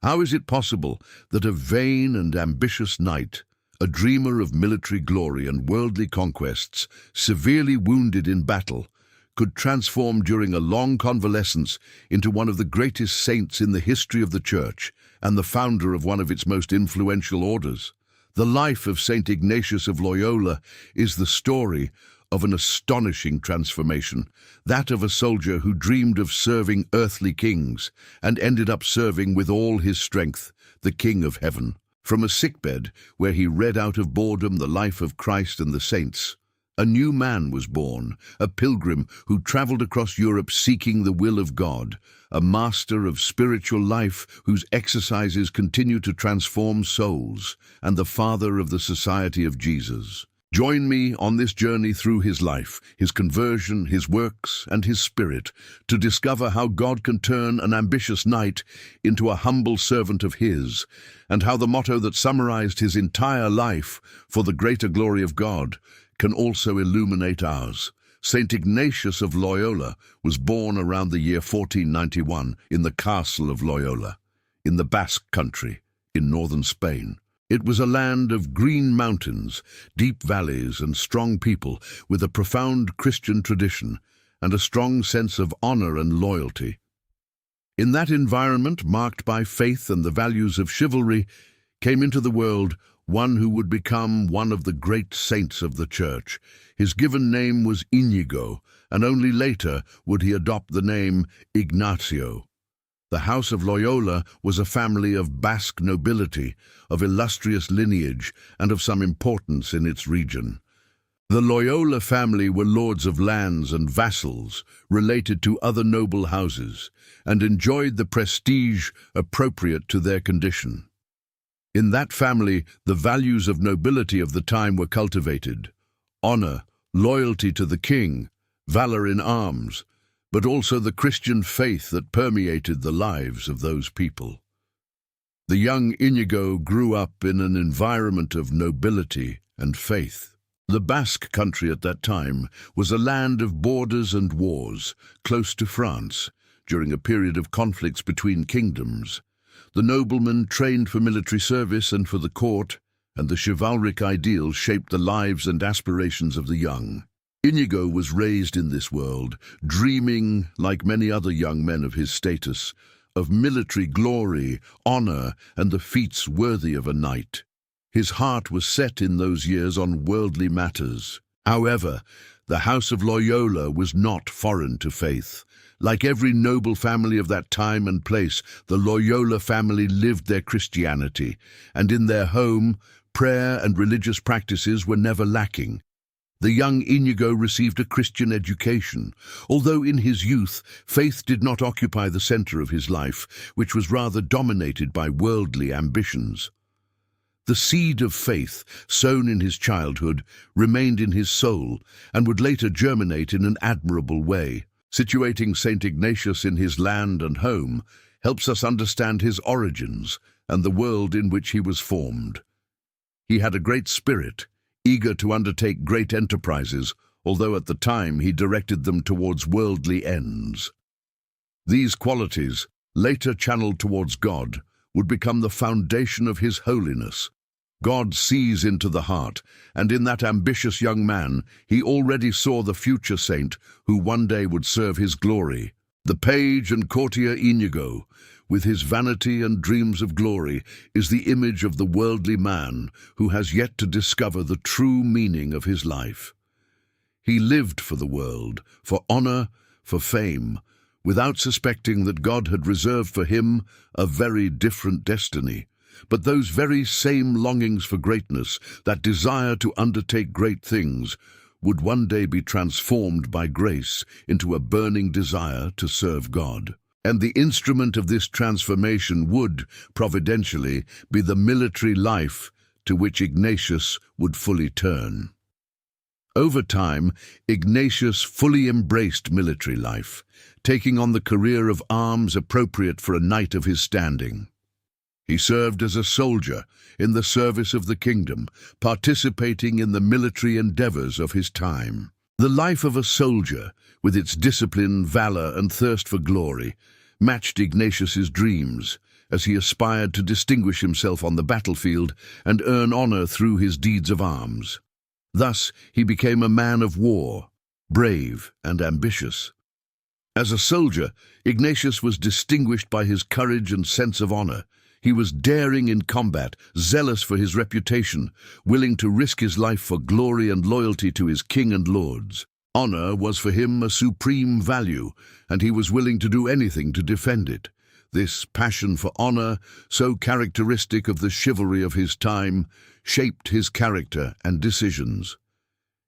How is it possible that a vain and ambitious knight, a dreamer of military glory and worldly conquests, severely wounded in battle, could transform during a long convalescence into one of the greatest saints in the history of the Church and the founder of one of its most influential orders? The life of Saint Ignatius of Loyola is the story of an astonishing transformation, that of a soldier who dreamed of serving earthly kings and ended up serving with all his strength the King of Heaven. From a sickbed where he read out of boredom the life of Christ and the saints, a new man was born, a pilgrim who traveled across Europe seeking the will of God, a master of spiritual life whose exercises continue to transform souls, and the father of the Society of Jesus. Join me on this journey through his life, his conversion, his works, and his spirit, to discover how God can turn an ambitious knight into a humble servant of his, and how the motto that summarized his entire life, "For the greater glory of God," can also illuminate ours. Saint Ignatius of Loyola was born around the year 1491 in the castle of Loyola, in the Basque country, in northern Spain. It was a land of green mountains, deep valleys, and strong people, with a profound Christian tradition and a strong sense of honor and loyalty. In that environment, marked by faith and the values of chivalry, came into the world one who would become one of the great saints of the Church. His given name was Inigo, and only later would he adopt the name Ignacio. The House of Loyola was a family of Basque nobility, of illustrious lineage, and of some importance in its region. The Loyola family were lords of lands and vassals, related to other noble houses, and enjoyed the prestige appropriate to their condition. In that family, the values of nobility of the time were cultivated: honor, loyalty to the king, valor in arms, but also the Christian faith that permeated the lives of those people. The young Inigo grew up in an environment of nobility and faith. The Basque country at that time was a land of borders and wars, close to France, during a period of conflicts between kingdoms. The noblemen trained for military service and for the court, and the chivalric ideals shaped the lives and aspirations of the young. Inigo was raised in this world, dreaming, like many other young men of his status, of military glory, honor, and the feats worthy of a knight. His heart was set in those years on worldly matters. However, the House of Loyola was not foreign to faith. Like every noble family of that time and place, the Loyola family lived their Christianity, and in their home, prayer and religious practices were never lacking. The young Inigo received a Christian education, although in his youth, faith did not occupy the center of his life, which was rather dominated by worldly ambitions. The seed of faith, sown in his childhood, remained in his soul and would later germinate in an admirable way. Situating Saint Ignatius in his land and home helps us understand his origins and the world in which he was formed. He had a great spirit, eager to undertake great enterprises, although at the time he directed them towards worldly ends. These qualities, later channeled towards God, would become the foundation of his holiness. God sees into the heart, and in that ambitious young man, he already saw the future saint who one day would serve his glory. The page and courtier Inigo, with his vanity and dreams of glory, is the image of the worldly man who has yet to discover the true meaning of his life. He lived for the world, for honor, for fame, without suspecting that God had reserved for him a very different destiny. But those very same longings for greatness, that desire to undertake great things, would one day be transformed by grace into a burning desire to serve God. And the instrument of this transformation would, providentially, be the military life to which Ignatius would fully turn. Over time, Ignatius fully embraced military life, taking on the career of arms appropriate for a knight of his standing. He served as a soldier in the service of the kingdom, participating in the military endeavors of his time. The life of a soldier, with its discipline, valor, and thirst for glory, matched Ignatius's dreams, as he aspired to distinguish himself on the battlefield and earn honor through his deeds of arms. Thus, he became a man of war, brave and ambitious. As a soldier, Ignatius was distinguished by his courage and sense of honor. He was daring in combat, zealous for his reputation, willing to risk his life for glory and loyalty to his king and lords. Honor was for him a supreme value, and he was willing to do anything to defend it. This passion for honor, so characteristic of the chivalry of his time, shaped his character and decisions.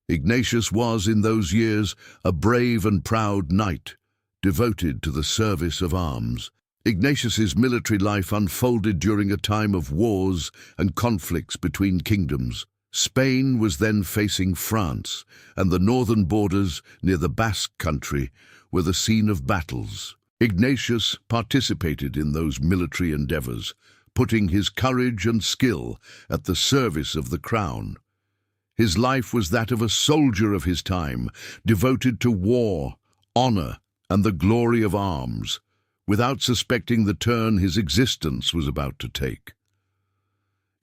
Ignatius was, in those years, a brave and proud knight, devoted to the service of arms. Ignatius's military life unfolded during a time of wars and conflicts between kingdoms. Spain was then facing France, and the northern borders near the Basque country were the scene of battles. Ignatius participated in those military endeavors, putting his courage and skill at the service of the crown. His life was that of a soldier of his time, devoted to war, honor, and the glory of arms, without suspecting the turn his existence was about to take.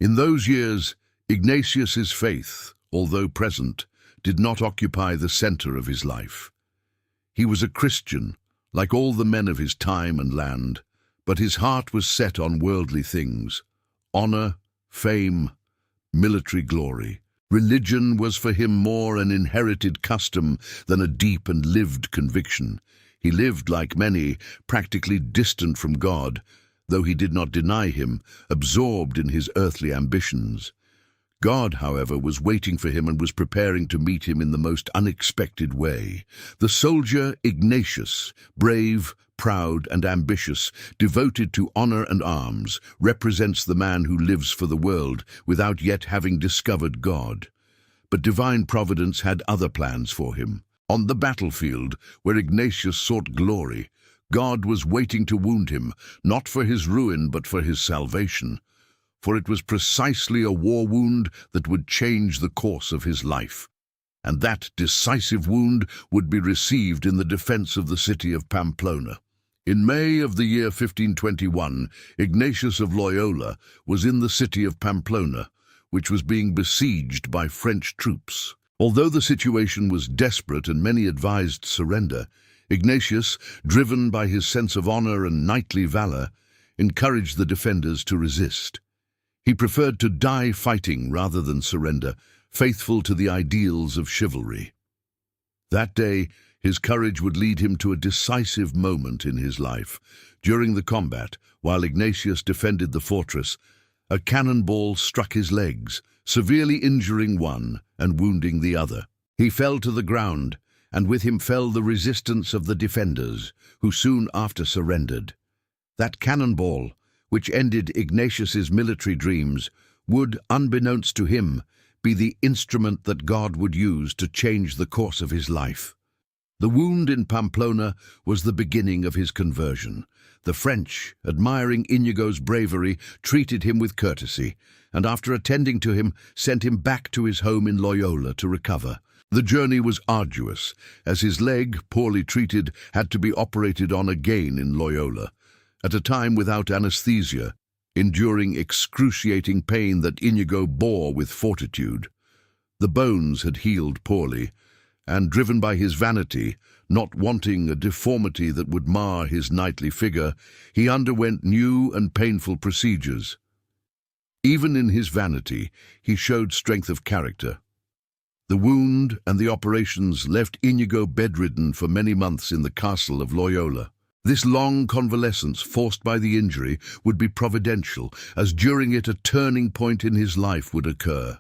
In those years, Ignatius's faith, although present, did not occupy the center of his life. He was a Christian, like all the men of his time and land, but his heart was set on worldly things: honor, fame, military glory. Religion was for him more an inherited custom than a deep and lived conviction. He lived, like many, practically distant from God, though he did not deny him, absorbed in his earthly ambitions. God, however, was waiting for him and was preparing to meet him in the most unexpected way. The soldier Ignatius, brave, proud, and ambitious, devoted to honor and arms, represents the man who lives for the world without yet having discovered God. But divine providence had other plans for him. On the battlefield, where Ignatius sought glory, God was waiting to wound him, not for his ruin but for his salvation. For it was precisely a war wound that would change the course of his life. And that decisive wound would be received in the defense of the city of Pamplona. In May of the year 1521, Ignatius of Loyola was in the city of Pamplona, which was being besieged by French troops. Although the situation was desperate and many advised surrender, Ignatius, driven by his sense of honor and knightly valor, encouraged the defenders to resist. He preferred to die fighting rather than surrender, faithful to the ideals of chivalry. That day, his courage would lead him to a decisive moment in his life. During the combat, while Ignatius defended the fortress, a cannonball struck his legs, severely injuring one and wounding the other. He fell to the ground, and with him fell the resistance of the defenders, who soon after surrendered. That cannonball, which ended Ignatius's military dreams, would, unbeknownst to him, be the instrument that God would use to change the course of his life. The wound in Pamplona was the beginning of his conversion. The French, admiring Inigo's bravery, treated him with courtesy, and after attending to him, sent him back to his home in Loyola to recover. The journey was arduous, as his leg, poorly treated, had to be operated on again in Loyola. At a time without anesthesia, enduring excruciating pain that Inigo bore with fortitude. The bones had healed poorly, and driven by his vanity, not wanting a deformity that would mar his knightly figure, he underwent new and painful procedures. Even in his vanity, he showed strength of character. The wound and the operations left Inigo bedridden for many months in the castle of Loyola. This long convalescence, forced by the injury, would be providential, as during it a turning point in his life would occur.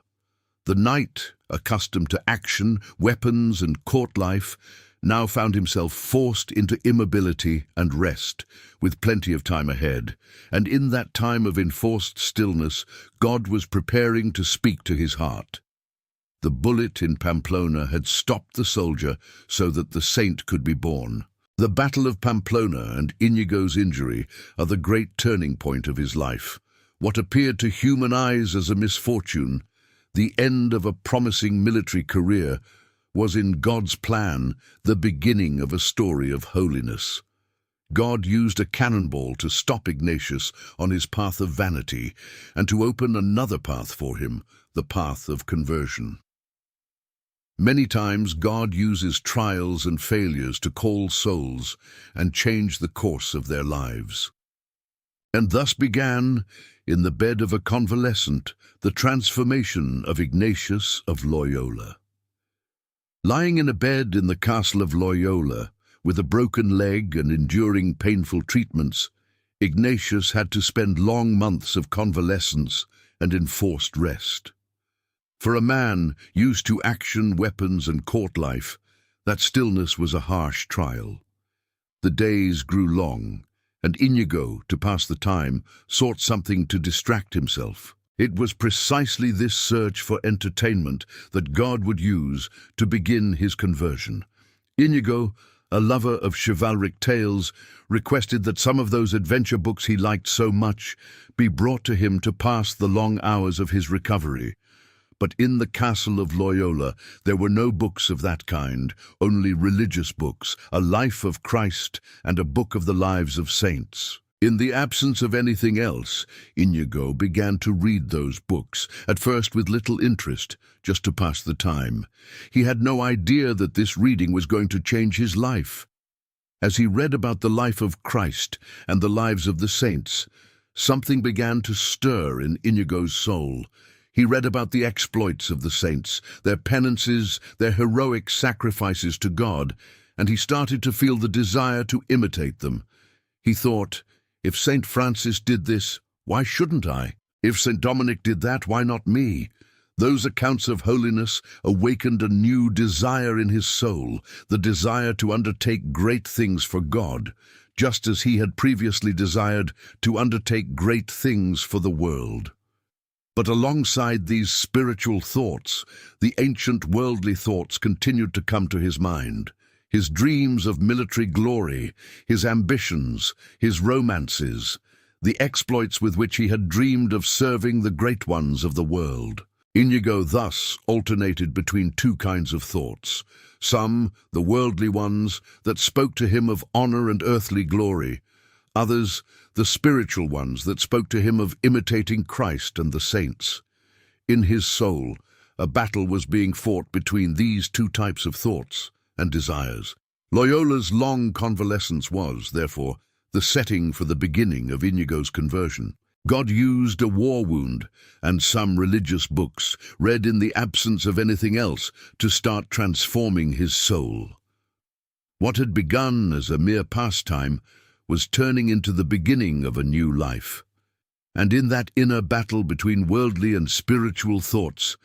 The knight, accustomed to action, weapons, and court life, now found himself forced into immobility and rest, with plenty of time ahead. And in that time of enforced stillness, God was preparing to speak to his heart. The bullet in Pamplona had stopped the soldier so that the saint could be born. The Battle of Pamplona and Inigo's injury are the great turning point of his life. What appeared to human eyes as a misfortune, the end of a promising military career, was in God's plan the beginning of a story of holiness. God used a cannonball to stop Ignatius on his path of vanity and to open another path for him, the path of conversion. Many times God uses trials and failures to call souls and change the course of their lives. And thus began, in the bed of a convalescent, the transformation of Ignatius of Loyola. Lying in a bed in the castle of Loyola, with a broken leg and enduring painful treatments, Ignatius had to spend long months of convalescence and enforced rest. For a man used to action, weapons, and court life, that stillness was a harsh trial. The days grew long, and Inigo, to pass the time, sought something to distract himself. It was precisely this search for entertainment that God would use to begin his conversion. Inigo, a lover of chivalric tales, requested that some of those adventure books he liked so much be brought to him to pass the long hours of his recovery. But in the castle of Loyola there were no books of that kind, only religious books, a life of Christ and a book of the lives of saints. In the absence of anything else, Inigo began to read those books, at first with little interest, just to pass the time. He had no idea that this reading was going to change his life. As he read about the life of Christ and the lives of the saints, something began to stir in Inigo's soul. He read about the exploits of the saints, their penances, their heroic sacrifices to God, and he started to feel the desire to imitate them. He thought, if St. Francis did this, why shouldn't I? If St. Dominic did that, why not me? Those accounts of holiness awakened a new desire in his soul, the desire to undertake great things for God, just as he had previously desired to undertake great things for the world. But alongside these spiritual thoughts, the ancient worldly thoughts continued to come to his mind. His dreams of military glory, his ambitions, his romances, the exploits with which he had dreamed of serving the great ones of the world. Inigo thus alternated between two kinds of thoughts. Some, the worldly ones, that spoke to him of honor and earthly glory. Others, the spiritual ones that spoke to him of imitating Christ and the saints. In his soul, a battle was being fought between these two types of thoughts and desires. Loyola's long convalescence was, therefore, the setting for the beginning of Inigo's conversion. God used a war wound and some religious books, read in the absence of anything else, to start transforming his soul. What had begun as a mere pastime was turning into the beginning of a new life. And in that inner battle between worldly and spiritual thoughts,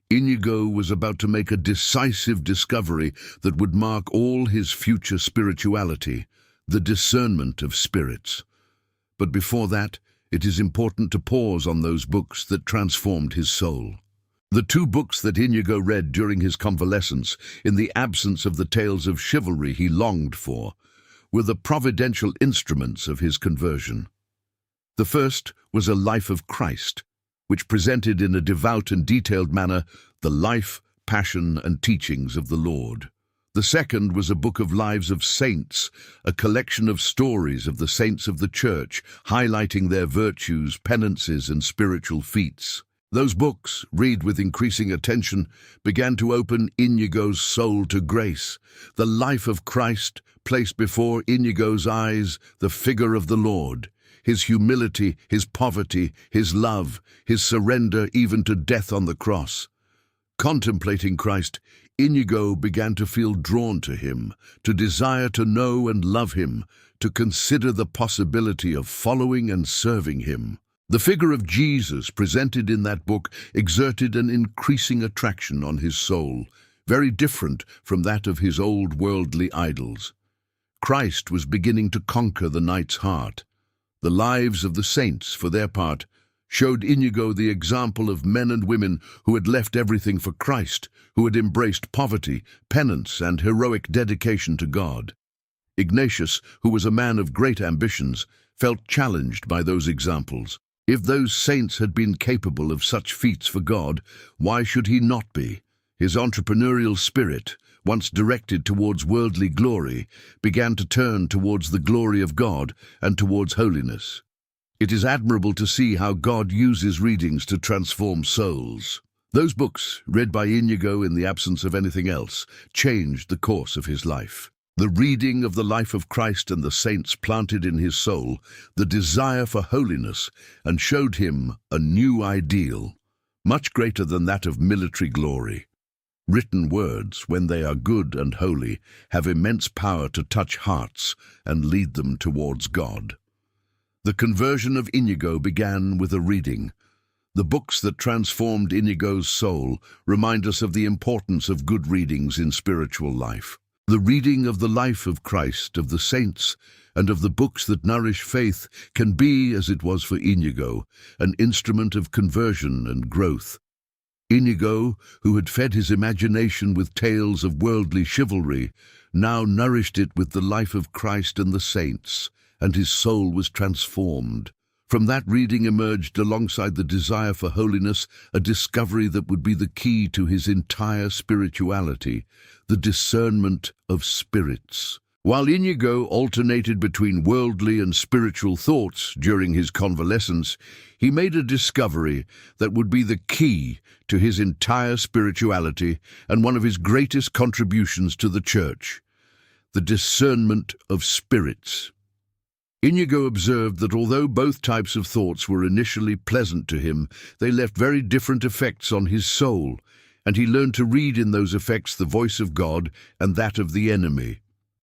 Inigo was about to make a decisive discovery that would mark all his future spirituality, the discernment of spirits. But before that, it is important to pause on those books that transformed his soul. The two books that Inigo read during his convalescence, in the absence of the tales of chivalry he longed for, were the providential instruments of his conversion. The first was a life of Christ, which presented in a devout and detailed manner the life, passion, and teachings of the Lord. The second was a book of lives of saints, a collection of stories of the saints of the Church, highlighting their virtues, penances, and spiritual feats. Those books, read with increasing attention, began to open Inigo's soul to grace. The life of Christ placed before Inigo's eyes the figure of the Lord, his humility, his poverty, his love, his surrender even to death on the cross. Contemplating Christ, Inigo began to feel drawn to him, to desire to know and love him, to consider the possibility of following and serving him. The figure of Jesus presented in that book exerted an increasing attraction on his soul, very different from that of his old worldly idols. Christ was beginning to conquer the knight's heart. The lives of the saints, for their part, showed Inigo the example of men and women who had left everything for Christ, who had embraced poverty, penance, and heroic dedication to God. Ignatius, who was a man of great ambitions, felt challenged by those examples. If those saints had been capable of such feats for God, why should he not be? His entrepreneurial spirit, once directed towards worldly glory, began to turn towards the glory of God and towards holiness. It is admirable to see how God uses readings to transform souls. Those books, read by Inigo in the absence of anything else, changed the course of his life. The reading of the life of Christ and the saints planted in his soul the desire for holiness and showed him a new ideal, much greater than that of military glory. Written words, when they are good and holy, have immense power to touch hearts and lead them towards God. The conversion of Inigo began with a reading. The books that transformed Inigo's soul remind us of the importance of good readings in spiritual life. The reading of the life of Christ, of the saints, and of the books that nourish faith can be, as it was for Inigo, an instrument of conversion and growth. Inigo, who had fed his imagination with tales of worldly chivalry, now nourished it with the life of Christ and the saints, and his soul was transformed. From that reading emerged, alongside the desire for holiness, a discovery that would be the key to his entire spirituality, the discernment of spirits. While Inigo alternated between worldly and spiritual thoughts during his convalescence, he made a discovery that would be the key to his entire spirituality and one of his greatest contributions to the Church: the discernment of spirits. Inigo observed that although both types of thoughts were initially pleasant to him, they left very different effects on his soul, and he learned to read in those effects the voice of God and that of the enemy.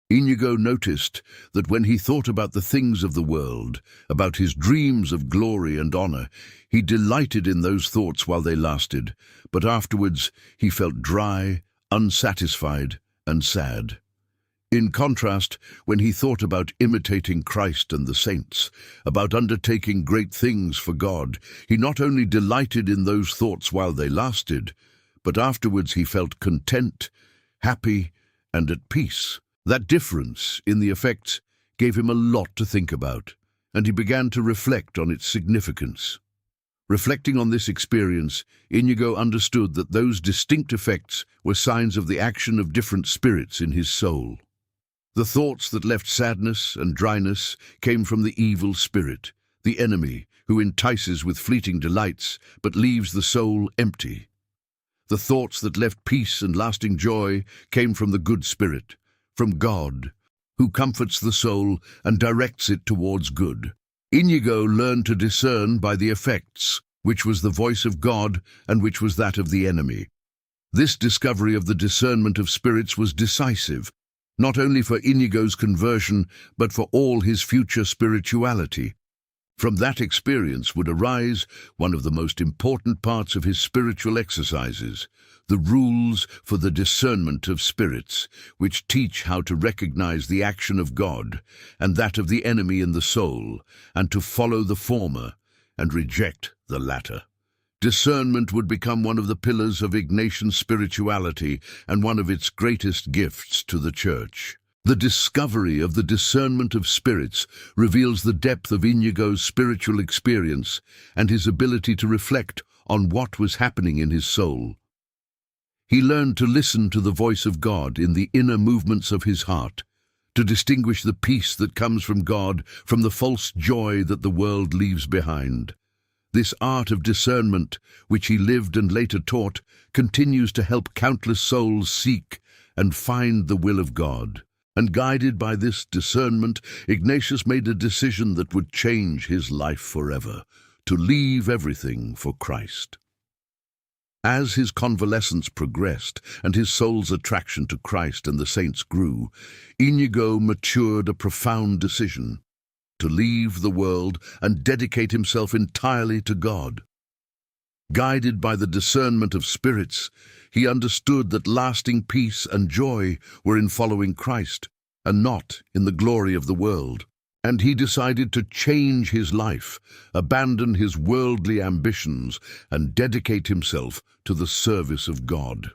Inigo noticed that when he thought about the things of the world, about his dreams of glory and honor, he delighted in those thoughts while they lasted, but afterwards he felt dry, unsatisfied, and sad. In contrast, when he thought about imitating Christ and the saints, about undertaking great things for God, he not only delighted in those thoughts while they lasted, but afterwards he felt content, happy, and at peace. That difference in the effects gave him a lot to think about, and he began to reflect on its significance. Reflecting on this experience, Inigo understood that those distinct effects were signs of the action of different spirits in his soul. The thoughts that left sadness and dryness came from the evil spirit, the enemy, who entices with fleeting delights but leaves the soul empty. The thoughts that left peace and lasting joy came from the good spirit, from God, who comforts the soul and directs it towards good. Inigo learned to discern by the effects, which was the voice of God and which was that of the enemy. This discovery of the discernment of spirits was decisive, not only for Inigo's conversion, but for all his future spirituality. From that experience would arise one of the most important parts of his spiritual exercises, the rules for the discernment of spirits, which teach how to recognize the action of God and that of the enemy in the soul, and to follow the former and reject the latter. Discernment would become one of the pillars of Ignatian spirituality and one of its greatest gifts to the Church. The discovery of the discernment of spirits reveals the depth of Inigo's spiritual experience and his ability to reflect on what was happening in his soul. He learned to listen to the voice of God in the inner movements of his heart, to distinguish the peace that comes from God from the false joy that the world leaves behind. This art of discernment, which he lived and later taught, continues to help countless souls seek and find the will of God. And guided by this discernment, Ignatius made a decision that would change his life forever: to leave everything for Christ. As his convalescence progressed and his soul's attraction to Christ and the saints grew, Inigo matured a profound decision: to leave the world and dedicate himself entirely to God. Guided by the discernment of spirits, he understood that lasting peace and joy were in following Christ, and not in the glory of the world. And he decided to change his life, abandon his worldly ambitions, and dedicate himself to the service of God.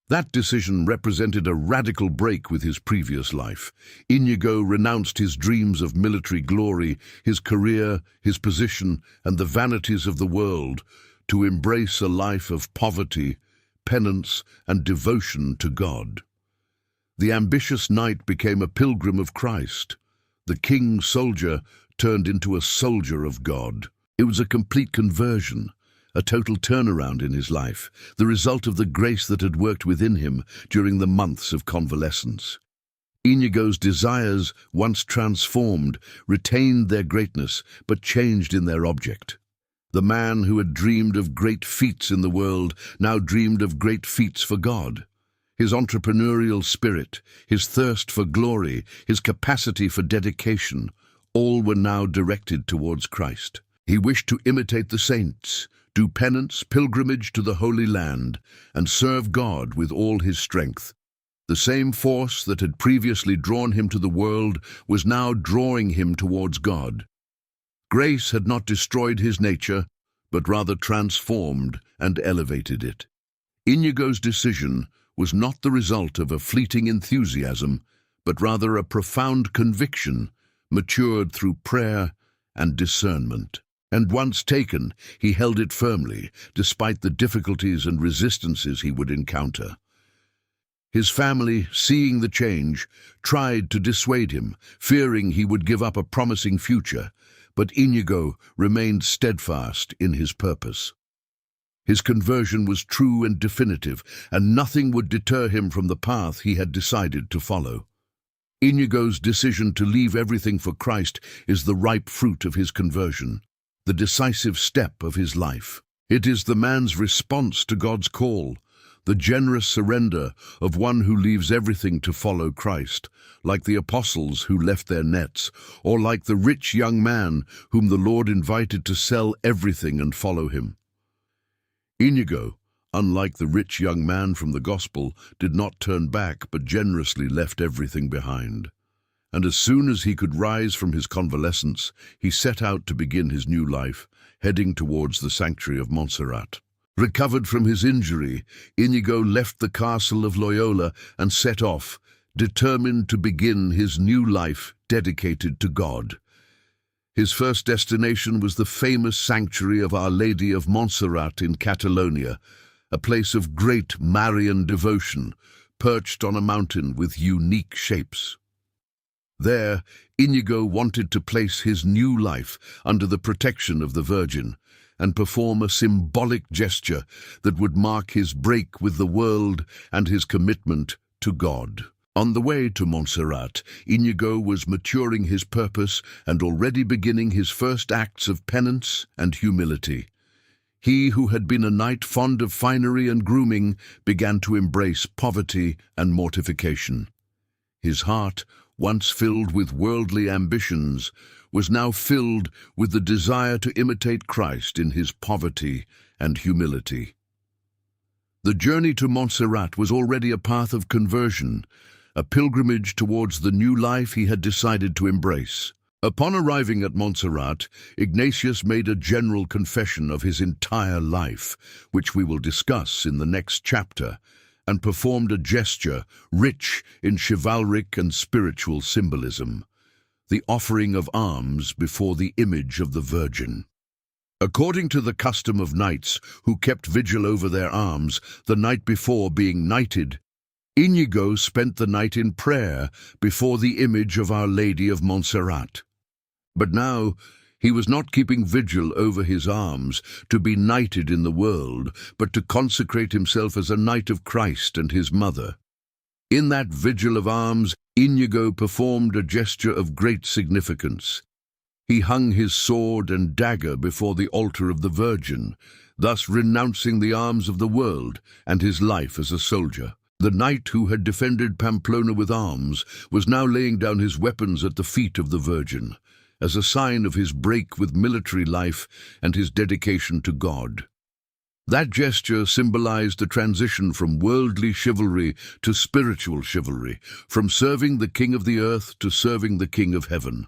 That decision represented a radical break with his previous life. Inigo renounced his dreams of military glory, his career, his position, and the vanities of the world, to embrace a life of poverty, penance, and devotion to God. The ambitious knight became a pilgrim of Christ. The king's soldier turned into a soldier of God. It was a complete conversion, a total turnaround in his life, the result of the grace that had worked within him during the months of convalescence. Inigo's desires, once transformed, retained their greatness, but changed in their object. The man who had dreamed of great feats in the world now dreamed of great feats for God. His entrepreneurial spirit, his thirst for glory, his capacity for dedication, all were now directed towards Christ. He wished to imitate the saints, do penance, pilgrimage to the Holy Land, and serve God with all his strength. The same force that had previously drawn him to the world was now drawing him towards God. Grace had not destroyed his nature, but rather transformed and elevated it. Inigo's decision was not the result of a fleeting enthusiasm, but rather a profound conviction, matured through prayer and discernment. And once taken, he held it firmly, despite the difficulties and resistances he would encounter. His family, seeing the change, tried to dissuade him, fearing he would give up a promising future, but Inigo remained steadfast in his purpose. His conversion was true and definitive, and nothing would deter him from the path he had decided to follow. Inigo's decision to leave everything for Christ is the ripe fruit of his conversion, the decisive step of his life. It is the man's response to God's call, the generous surrender of one who leaves everything to follow Christ, like the apostles who left their nets, or like the rich young man whom the Lord invited to sell everything and follow him. Inigo, unlike the rich young man from the Gospel, did not turn back but generously left everything behind. And as soon as he could rise from his convalescence, he set out to begin his new life, heading towards the sanctuary of Montserrat. Recovered from his injury, Inigo left the castle of Loyola and set off, determined to begin his new life dedicated to God. His first destination was the famous sanctuary of Our Lady of Montserrat in Catalonia, a place of great Marian devotion, perched on a mountain with unique shapes. There, Inigo wanted to place his new life under the protection of the Virgin and perform a symbolic gesture that would mark his break with the world and his commitment to God. On the way to Montserrat, Inigo was maturing his purpose and already beginning his first acts of penance and humility. He who had been a knight fond of finery and grooming began to embrace poverty and mortification. His heart, once filled with worldly ambitions, was now filled with the desire to imitate Christ in his poverty and humility. The journey to Montserrat was already a path of conversion, a pilgrimage towards the new life he had decided to embrace. Upon arriving at Montserrat, Ignatius made a general confession of his entire life, which we will discuss in the next chapter, and performed a gesture rich in chivalric and spiritual symbolism, the offering of alms before the image of the Virgin. According to the custom of knights who kept vigil over their arms the night before being knighted, Inigo spent the night in prayer before the image of Our Lady of Montserrat. But now he was not keeping vigil over his arms to be knighted in the world, but to consecrate himself as a knight of Christ and his mother. In that vigil of arms, Inigo performed a gesture of great significance. He hung his sword and dagger before the altar of the Virgin, thus renouncing the arms of the world and his life as a soldier. The knight who had defended Pamplona with arms was now laying down his weapons at the feet of the Virgin, as a sign of his break with military life and his dedication to God. That gesture symbolized the transition from worldly chivalry to spiritual chivalry, from serving the King of the earth to serving the King of heaven.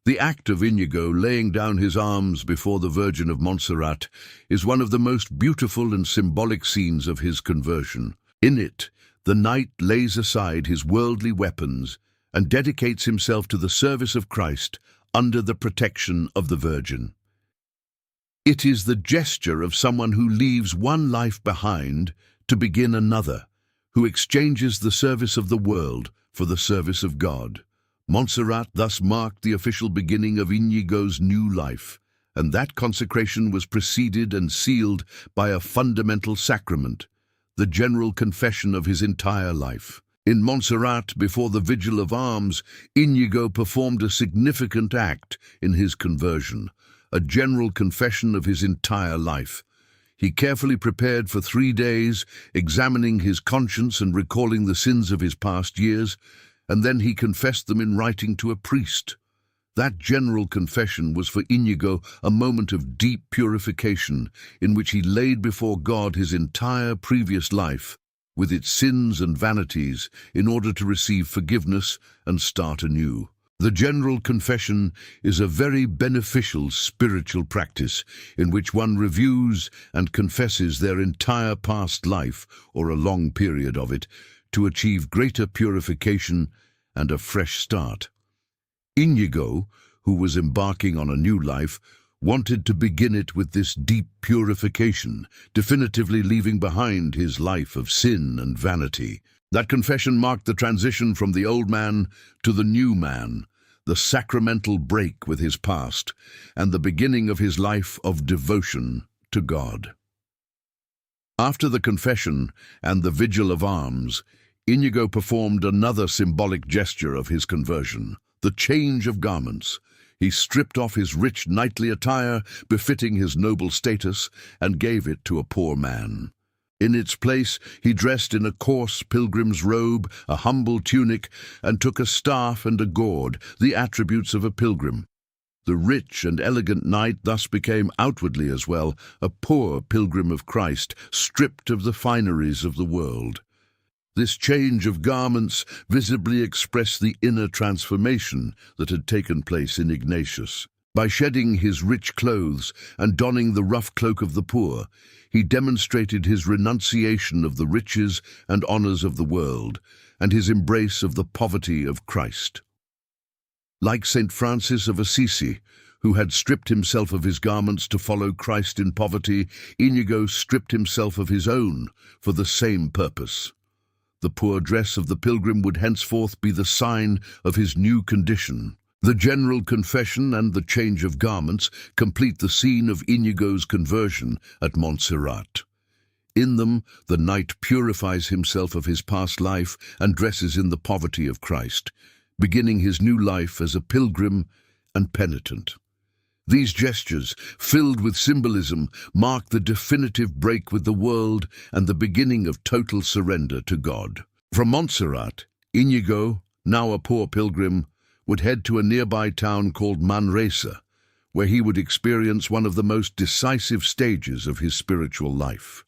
The act of Inigo laying down his arms before the Virgin of Montserrat is one of the most beautiful and symbolic scenes of his conversion. In it, the knight lays aside his worldly weapons and dedicates himself to the service of Christ under the protection of the Virgin. It is the gesture of someone who leaves one life behind to begin another, who exchanges the service of the world for the service of God. Montserrat thus marked the official beginning of Inigo's new life, and that consecration was preceded and sealed by a fundamental sacrament, the general confession of his entire life. In Montserrat, before the Vigil of Arms, Inigo performed a significant act in his conversion, a general confession of his entire life. He carefully prepared for 3 days, examining his conscience and recalling the sins of his past years, and then he confessed them in writing to a priest. That general confession was for Inigo a moment of deep purification, in which he laid before God his entire previous life, with its sins and vanities, in order to receive forgiveness and start anew. The general confession is a very beneficial spiritual practice in which one reviews and confesses their entire past life, or a long period of it, to achieve greater purification and a fresh start. Inigo, who was embarking on a new life, wanted to begin it with this deep purification, definitively leaving behind his life of sin and vanity. That confession marked the transition from the old man to the new man, the sacramental break with his past, and the beginning of his life of devotion to God. After the confession and the Vigil of Arms, Inigo performed another symbolic gesture of his conversion, the change of garments. He stripped off his rich knightly attire, befitting his noble status, and gave it to a poor man. In its place, he dressed in a coarse pilgrim's robe, a humble tunic, and took a staff and a gourd, the attributes of a pilgrim. The rich and elegant knight thus became outwardly as well a poor pilgrim of Christ, stripped of the fineries of the world. This change of garments visibly expressed the inner transformation that had taken place in Ignatius. By shedding his rich clothes and donning the rough cloak of the poor, he demonstrated his renunciation of the riches and honors of the world and his embrace of the poverty of Christ. Like Saint Francis of Assisi, who had stripped himself of his garments to follow Christ in poverty, Inigo stripped himself of his own for the same purpose. The poor dress of the pilgrim would henceforth be the sign of his new condition. The general confession and the change of garments complete the scene of Inigo's conversion at Montserrat. In them, the knight purifies himself of his past life and dresses in the poverty of Christ, beginning his new life as a pilgrim and penitent. These gestures, filled with symbolism, mark the definitive break with the world and the beginning of total surrender to God. From Montserrat, Inigo, now a poor pilgrim, would head to a nearby town called Manresa, where he would experience one of the most decisive stages of his spiritual life.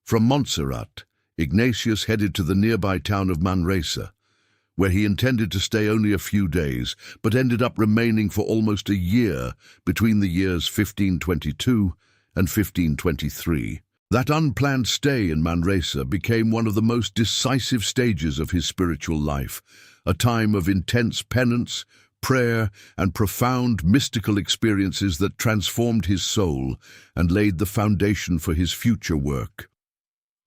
From Montserrat, Ignatius headed to the nearby town of Manresa, where he intended to stay only a few days, but ended up remaining for almost a year between the years 1522 and 1523. That unplanned stay in Manresa became one of the most decisive stages of his spiritual life, a time of intense penance, prayer, and profound mystical experiences that transformed his soul and laid the foundation for his future work.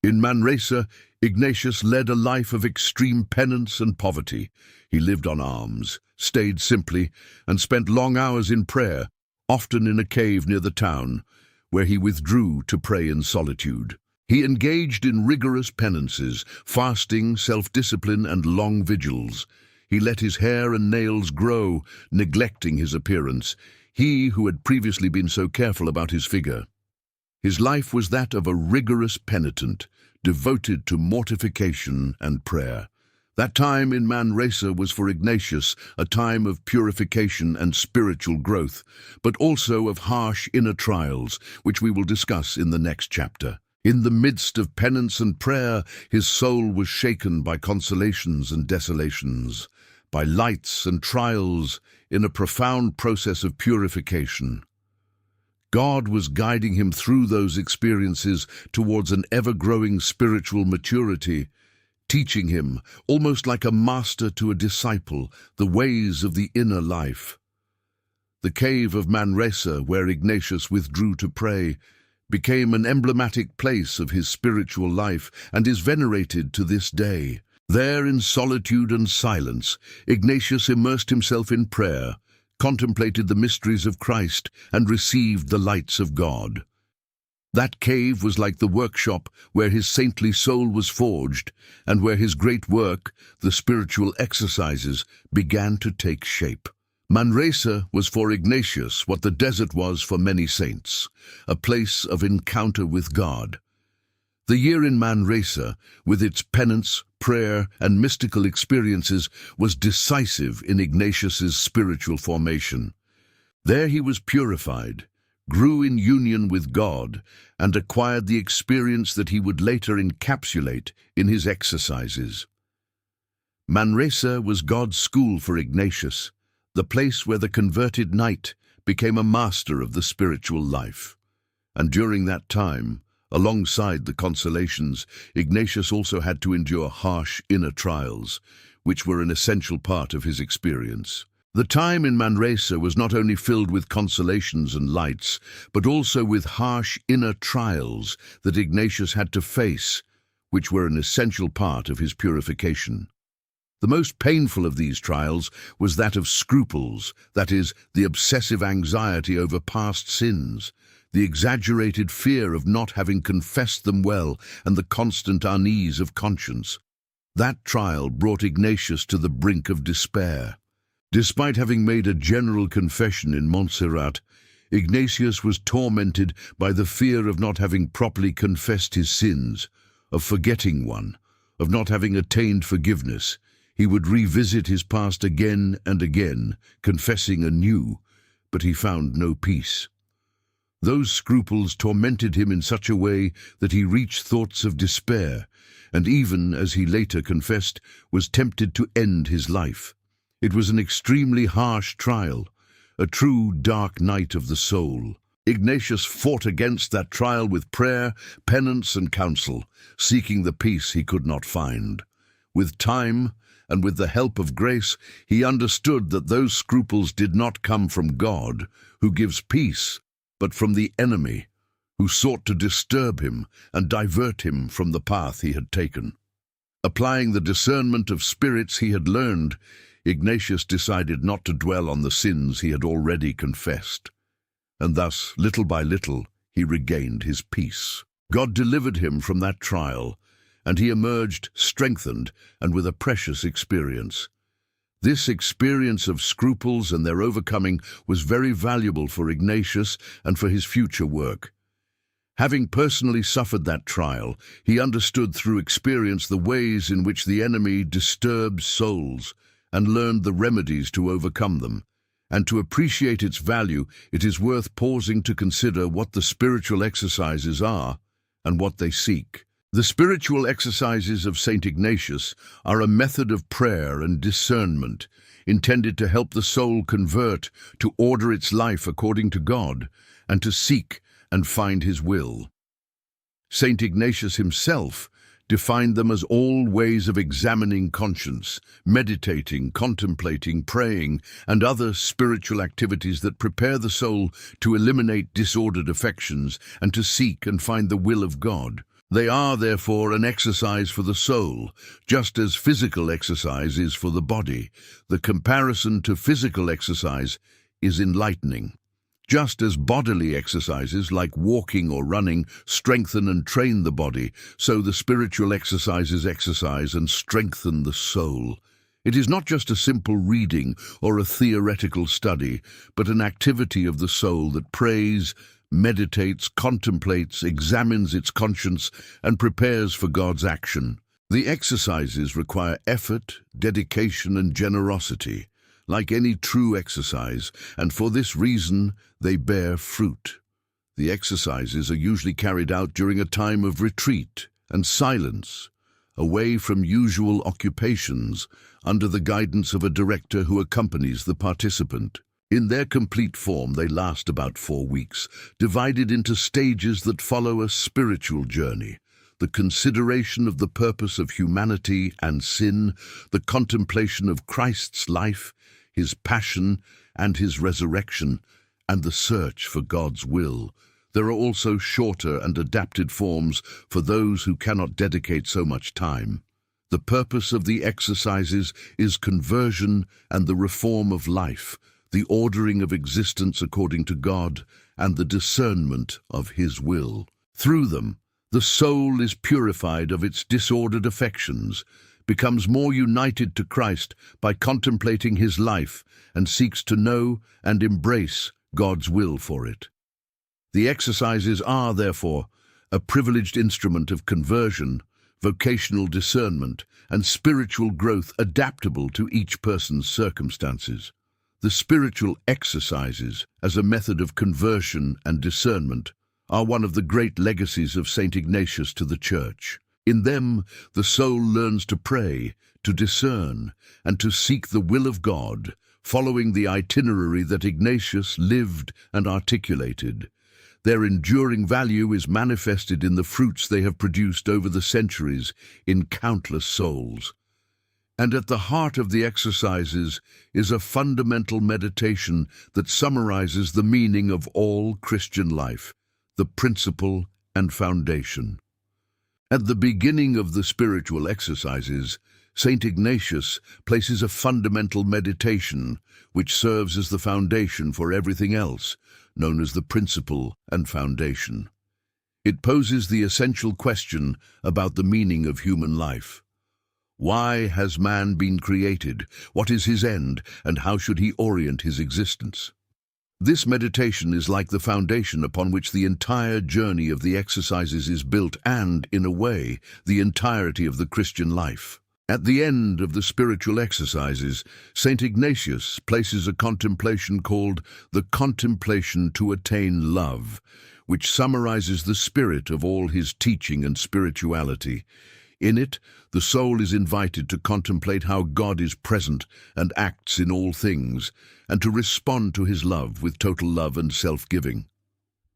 In Manresa, Ignatius led a life of extreme penance and poverty. He lived on alms, stayed simply, and spent long hours in prayer, often in a cave near the town, where he withdrew to pray in solitude. He engaged in rigorous penances, fasting, self-discipline, and long vigils. He let his hair and nails grow, neglecting his appearance, he who had previously been so careful about his figure. His life was that of a rigorous penitent, devoted to mortification and prayer. That time in Manresa was for Ignatius a time of purification and spiritual growth, but also of harsh inner trials, which we will discuss in the next chapter. In the midst of penance and prayer, his soul was shaken by consolations and desolations, by lights and trials, in a profound process of purification. God was guiding him through those experiences towards an ever-growing spiritual maturity, teaching him, almost like a master to a disciple, the ways of the inner life. The cave of Manresa, where Ignatius withdrew to pray, became an emblematic place of his spiritual life and is venerated to this day. There, in solitude and silence, Ignatius immersed himself in prayer, contemplated the mysteries of Christ, and received the lights of God. That cave was like the workshop where his saintly soul was forged, and where his great work, the spiritual exercises, began to take shape. Manresa was for Ignatius what the desert was for many saints, a place of encounter with God. The year in Manresa, with its penance, prayer, and mystical experiences, was decisive in Ignatius's spiritual formation. There he was purified, grew in union with God, and acquired the experience that he would later encapsulate in his exercises. Manresa was God's school for Ignatius, the place where the converted knight became a master of the spiritual life. And during that time, alongside the consolations, Ignatius also had to endure harsh inner trials, which were an essential part of his experience. The time in Manresa was not only filled with consolations and lights, but also with harsh inner trials that Ignatius had to face, which were an essential part of his purification. The most painful of these trials was that of scruples, that is, the obsessive anxiety over past sins, the exaggerated fear of not having confessed them well, and the constant unease of conscience. That trial brought Ignatius to the brink of despair. Despite having made a general confession in Montserrat, Ignatius was tormented by the fear of not having properly confessed his sins, of forgetting one, of not having attained forgiveness. He would revisit his past again and again, confessing anew, but he found no peace. Those scruples tormented him in such a way that he reached thoughts of despair, and even, as he later confessed, was tempted to end his life. It was an extremely harsh trial, a true dark night of the soul. Ignatius fought against that trial with prayer, penance, and counsel, seeking the peace he could not find. With time, and with the help of grace, he understood that those scruples did not come from God, who gives peace, but from the enemy, who sought to disturb him and divert him from the path he had taken. Applying the discernment of spirits he had learned, Ignatius decided not to dwell on the sins he had already confessed, and thus, little by little, he regained his peace. God delivered him from that trial, and he emerged strengthened and with a precious experience. This experience of scruples and their overcoming was very valuable for Ignatius and for his future work. Having personally suffered that trial, he understood through experience the ways in which the enemy disturbs souls and learned the remedies to overcome them. And to appreciate its value, it is worth pausing to consider what the spiritual exercises are and what they seek. The spiritual exercises of Saint Ignatius are a method of prayer and discernment intended to help the soul convert, to order its life according to God, and to seek and find His will. Saint Ignatius himself defined them as all ways of examining conscience, meditating, contemplating, praying, and other spiritual activities that prepare the soul to eliminate disordered affections and to seek and find the will of God. They are, therefore, an exercise for the soul, just as physical exercise is for the body. The comparison to physical exercise is enlightening. Just as bodily exercises like walking or running strengthen and train the body, so the spiritual exercises exercise and strengthen the soul. It is not just a simple reading or a theoretical study, but an activity of the soul that prays, meditates, contemplates, examines its conscience, and prepares for God's action. The exercises require effort, dedication, and generosity, like any true exercise, and for this reason they bear fruit. The exercises are usually carried out during a time of retreat and silence, away from usual occupations, under the guidance of a director who accompanies the participant. In their complete form, they last about 4 weeks, divided into stages that follow a spiritual journey: the consideration of the purpose of humanity and sin, the contemplation of Christ's life, His passion and His resurrection, and the search for God's will, There are also shorter and adapted forms for those who cannot dedicate so much time. The purpose of the exercises is conversion and the reform of life, the ordering of existence according to God, and the discernment of His will. Through them, the soul is purified of its disordered affections, becomes more united to Christ by contemplating His life, and seeks to know and embrace God's will for it. The exercises are, therefore, a privileged instrument of conversion, vocational discernment, and spiritual growth adaptable to each person's circumstances. The spiritual exercises, as a method of conversion and discernment, are one of the great legacies of Saint Ignatius to the Church. In them, the soul learns to pray, to discern, and to seek the will of God, following the itinerary that Ignatius lived and articulated. Their enduring value is manifested in the fruits they have produced over the centuries in countless souls. And at the heart of the exercises is a fundamental meditation that summarizes the meaning of all Christian life, the principle and foundation. At the beginning of the spiritual exercises, Saint Ignatius places a fundamental meditation which serves as the foundation for everything else, known as the principle and foundation. It poses the essential question about the meaning of human life. Why has man been created? What is his end, and how should he orient his existence? This meditation is like the foundation upon which the entire journey of the exercises is built and, in a way, the entirety of the Christian life. At the end of the spiritual exercises, Saint Ignatius places a contemplation called the Contemplation to Attain Love, which summarizes the spirit of all his teaching and spirituality. In it, the soul is invited to contemplate how God is present and acts in all things, and to respond to His love with total love and self-giving.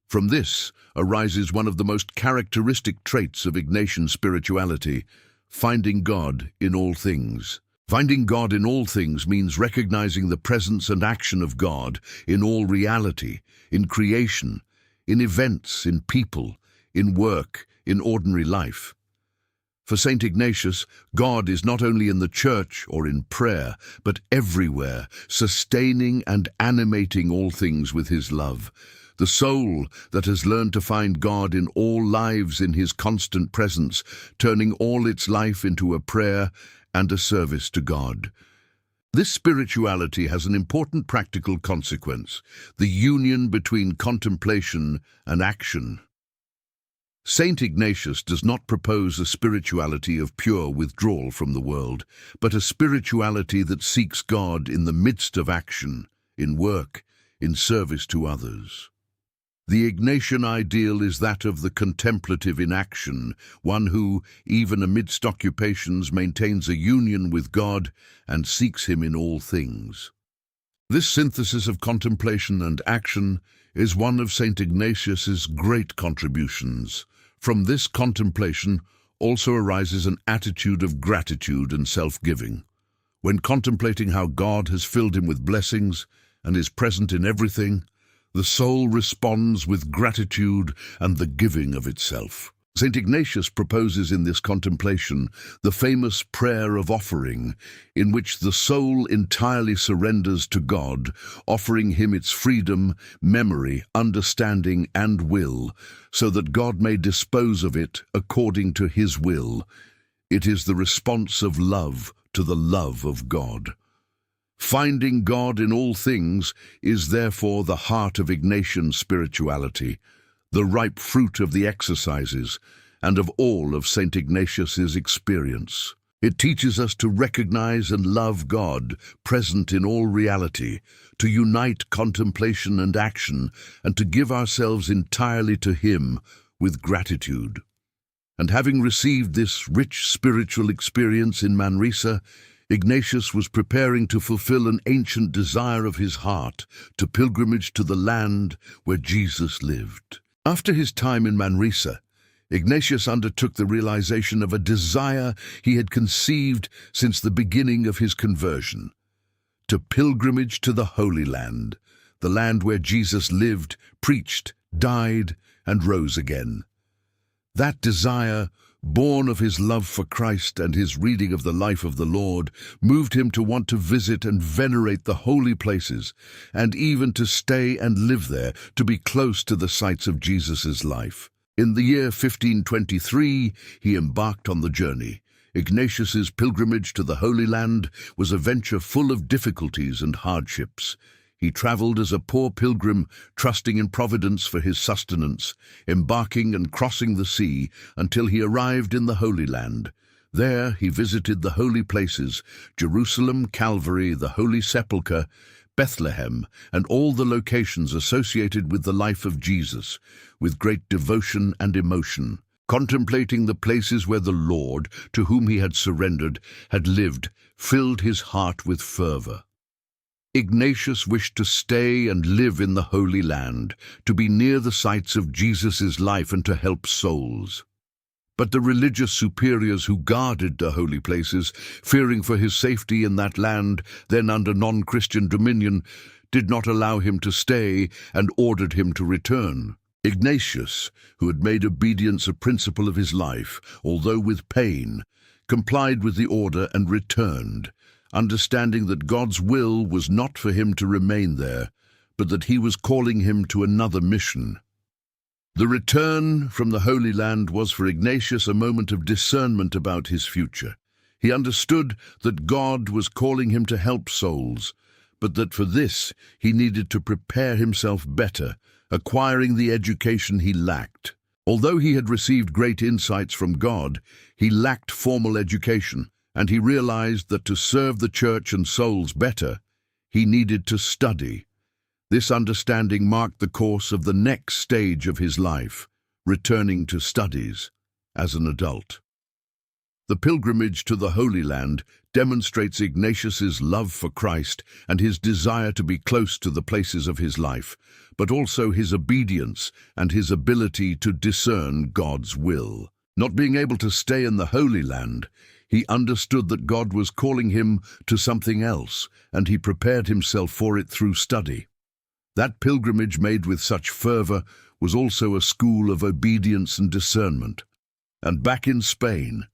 From this arises one of the most characteristic traits of Ignatian spirituality: finding God in all things. Finding God in all things means recognizing the presence and action of God in all reality, in creation, in events, in people, in work, in ordinary life. For Saint Ignatius, God is not only in the church or in prayer, but everywhere, sustaining and animating all things with His love. The soul that has learned to find God in all lives in His constant presence, turning all its life into a prayer and a service to God. This spirituality has an important practical consequence: the union between contemplation and action. Saint Ignatius does not propose a spirituality of pure withdrawal from the world, but a spirituality that seeks God in the midst of action, in work, in service to others. The Ignatian ideal is that of the contemplative in action, one who, even amidst occupations, maintains a union with God and seeks Him in all things. This synthesis of contemplation and action is one of Saint Ignatius's great contributions. From this contemplation also arises an attitude of gratitude and self-giving. When contemplating how God has filled him with blessings and is present in everything, the soul responds with gratitude and the giving of itself. Saint Ignatius proposes in this contemplation the famous prayer of offering, in which the soul entirely surrenders to God, offering Him its freedom, memory, understanding, and will, so that God may dispose of it according to His will. It is the response of love to the love of God. Finding God in all things is therefore the heart of Ignatian spirituality, the ripe fruit of the exercises, and of all of Saint Ignatius's experience. It teaches us to recognize and love God, present in all reality, to unite contemplation and action, and to give ourselves entirely to Him with gratitude. And having received this rich spiritual experience in Manresa, Ignatius was preparing to fulfill an ancient desire of his heart, to pilgrimage to the land where Jesus lived. After his time in Manresa, Ignatius undertook the realization of a desire he had conceived since the beginning of his conversion: to pilgrimage to the Holy Land, the land where Jesus lived, preached, died, and rose again. That desire, born of his love for Christ and his reading of the life of the Lord, moved him to want to visit and venerate the holy places, and even to stay and live there, to be close to the sites of Jesus' life. In the year 1523, he embarked on the journey. Ignatius's pilgrimage to the Holy Land was a venture full of difficulties and hardships. He traveled as a poor pilgrim, trusting in Providence for his sustenance, embarking and crossing the sea until he arrived in the Holy Land. There he visited the holy places, Jerusalem, Calvary, the Holy Sepulchre, Bethlehem, and all the locations associated with the life of Jesus, with great devotion and emotion. Contemplating the places where the Lord, to whom he had surrendered, had lived, filled his heart with fervor. Ignatius wished to stay and live in the Holy Land, to be near the sites of Jesus' life and to help souls. But the religious superiors who guarded the holy places, fearing for his safety in that land, then under non-Christian dominion, did not allow him to stay and ordered him to return. Ignatius, who had made obedience a principle of his life, although with pain, complied with the order and returned, understanding that God's will was not for him to remain there, but that he was calling him to another mission. The return from the Holy Land was for Ignatius a moment of discernment about his future. He understood that God was calling him to help souls, but that for this he needed to prepare himself better, acquiring the education he lacked. Although he had received great insights from God, he lacked formal education, and he realized that to serve the church and souls better, he needed to study. This understanding marked the course of the next stage of his life, returning to studies as an adult. The pilgrimage to the Holy Land demonstrates Ignatius's love for Christ and his desire to be close to the places of his life, but also his obedience and his ability to discern God's will. Not being able to stay in the Holy Land, he understood that God was calling him to something else, and he prepared himself for it through study. That pilgrimage made with such fervor was also a school of obedience and discernment. And back in Spain,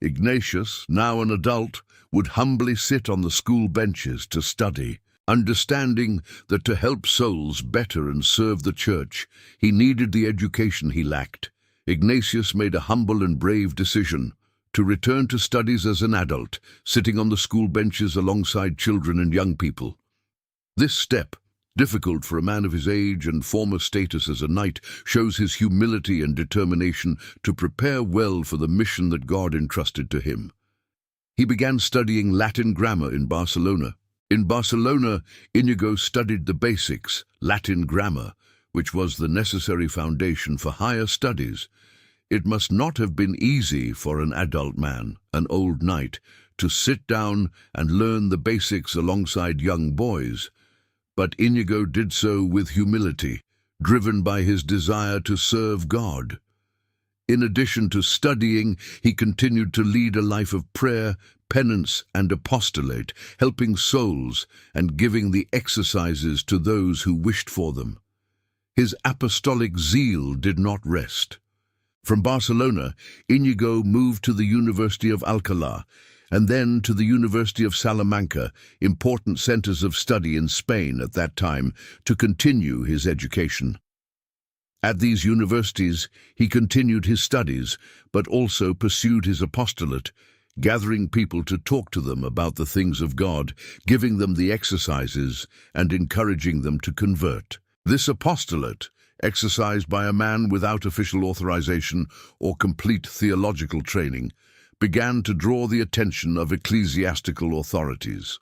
Ignatius, now an adult, would humbly sit on the school benches to study, understanding that to help souls better and serve the church, he needed the education he lacked. Ignatius made a humble and brave decision to return to studies as an adult, sitting on the school benches alongside children and young people. This step, difficult for a man of his age and former status as a knight, shows his humility and determination to prepare well for the mission that God entrusted to him. He began studying Latin grammar in Barcelona. In Barcelona, Inigo studied the basics, Latin grammar, which was the necessary foundation for higher studies. It must not have been easy for an adult man, an old knight, to sit down and learn the basics alongside young boys. But Inigo did so with humility, driven by his desire to serve God. In addition to studying, he continued to lead a life of prayer, penance, and apostolate, helping souls and giving the exercises to those who wished for them. His apostolic zeal did not rest. From Barcelona, Inigo moved to the University of Alcalá, and then to the University of Salamanca, important centers of study in Spain at that time, to continue his education. At these universities, he continued his studies, but also pursued his apostolate, gathering people to talk to them about the things of God, giving them the exercises, and encouraging them to convert. This apostolate, exercised by a man without official authorization or complete theological training, began to draw the attention of ecclesiastical authorities.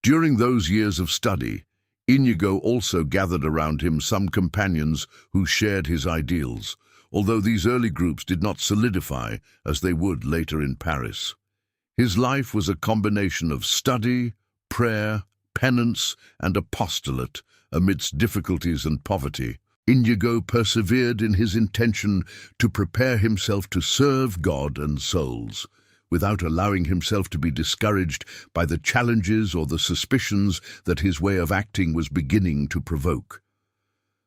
During those years of study, Inigo also gathered around him some companions who shared his ideals, although these early groups did not solidify as they would later in Paris. His life was a combination of study, prayer, penance, and apostolate amidst difficulties and poverty. Inigo persevered in his intention to prepare himself to serve God and souls, without allowing himself to be discouraged by the challenges or the suspicions that his way of acting was beginning to provoke.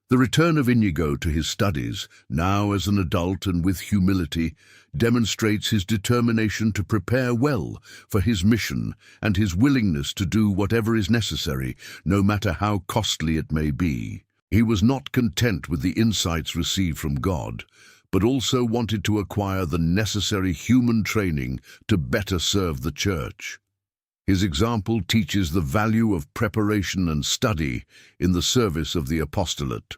The return of Inigo to his studies, now as an adult and with humility, demonstrates his determination to prepare well for his mission and his willingness to do whatever is necessary, no matter how costly it may be. He was not content with the insights received from God, but also wanted to acquire the necessary human training to better serve the Church. His example teaches the value of preparation and study in the service of the apostolate.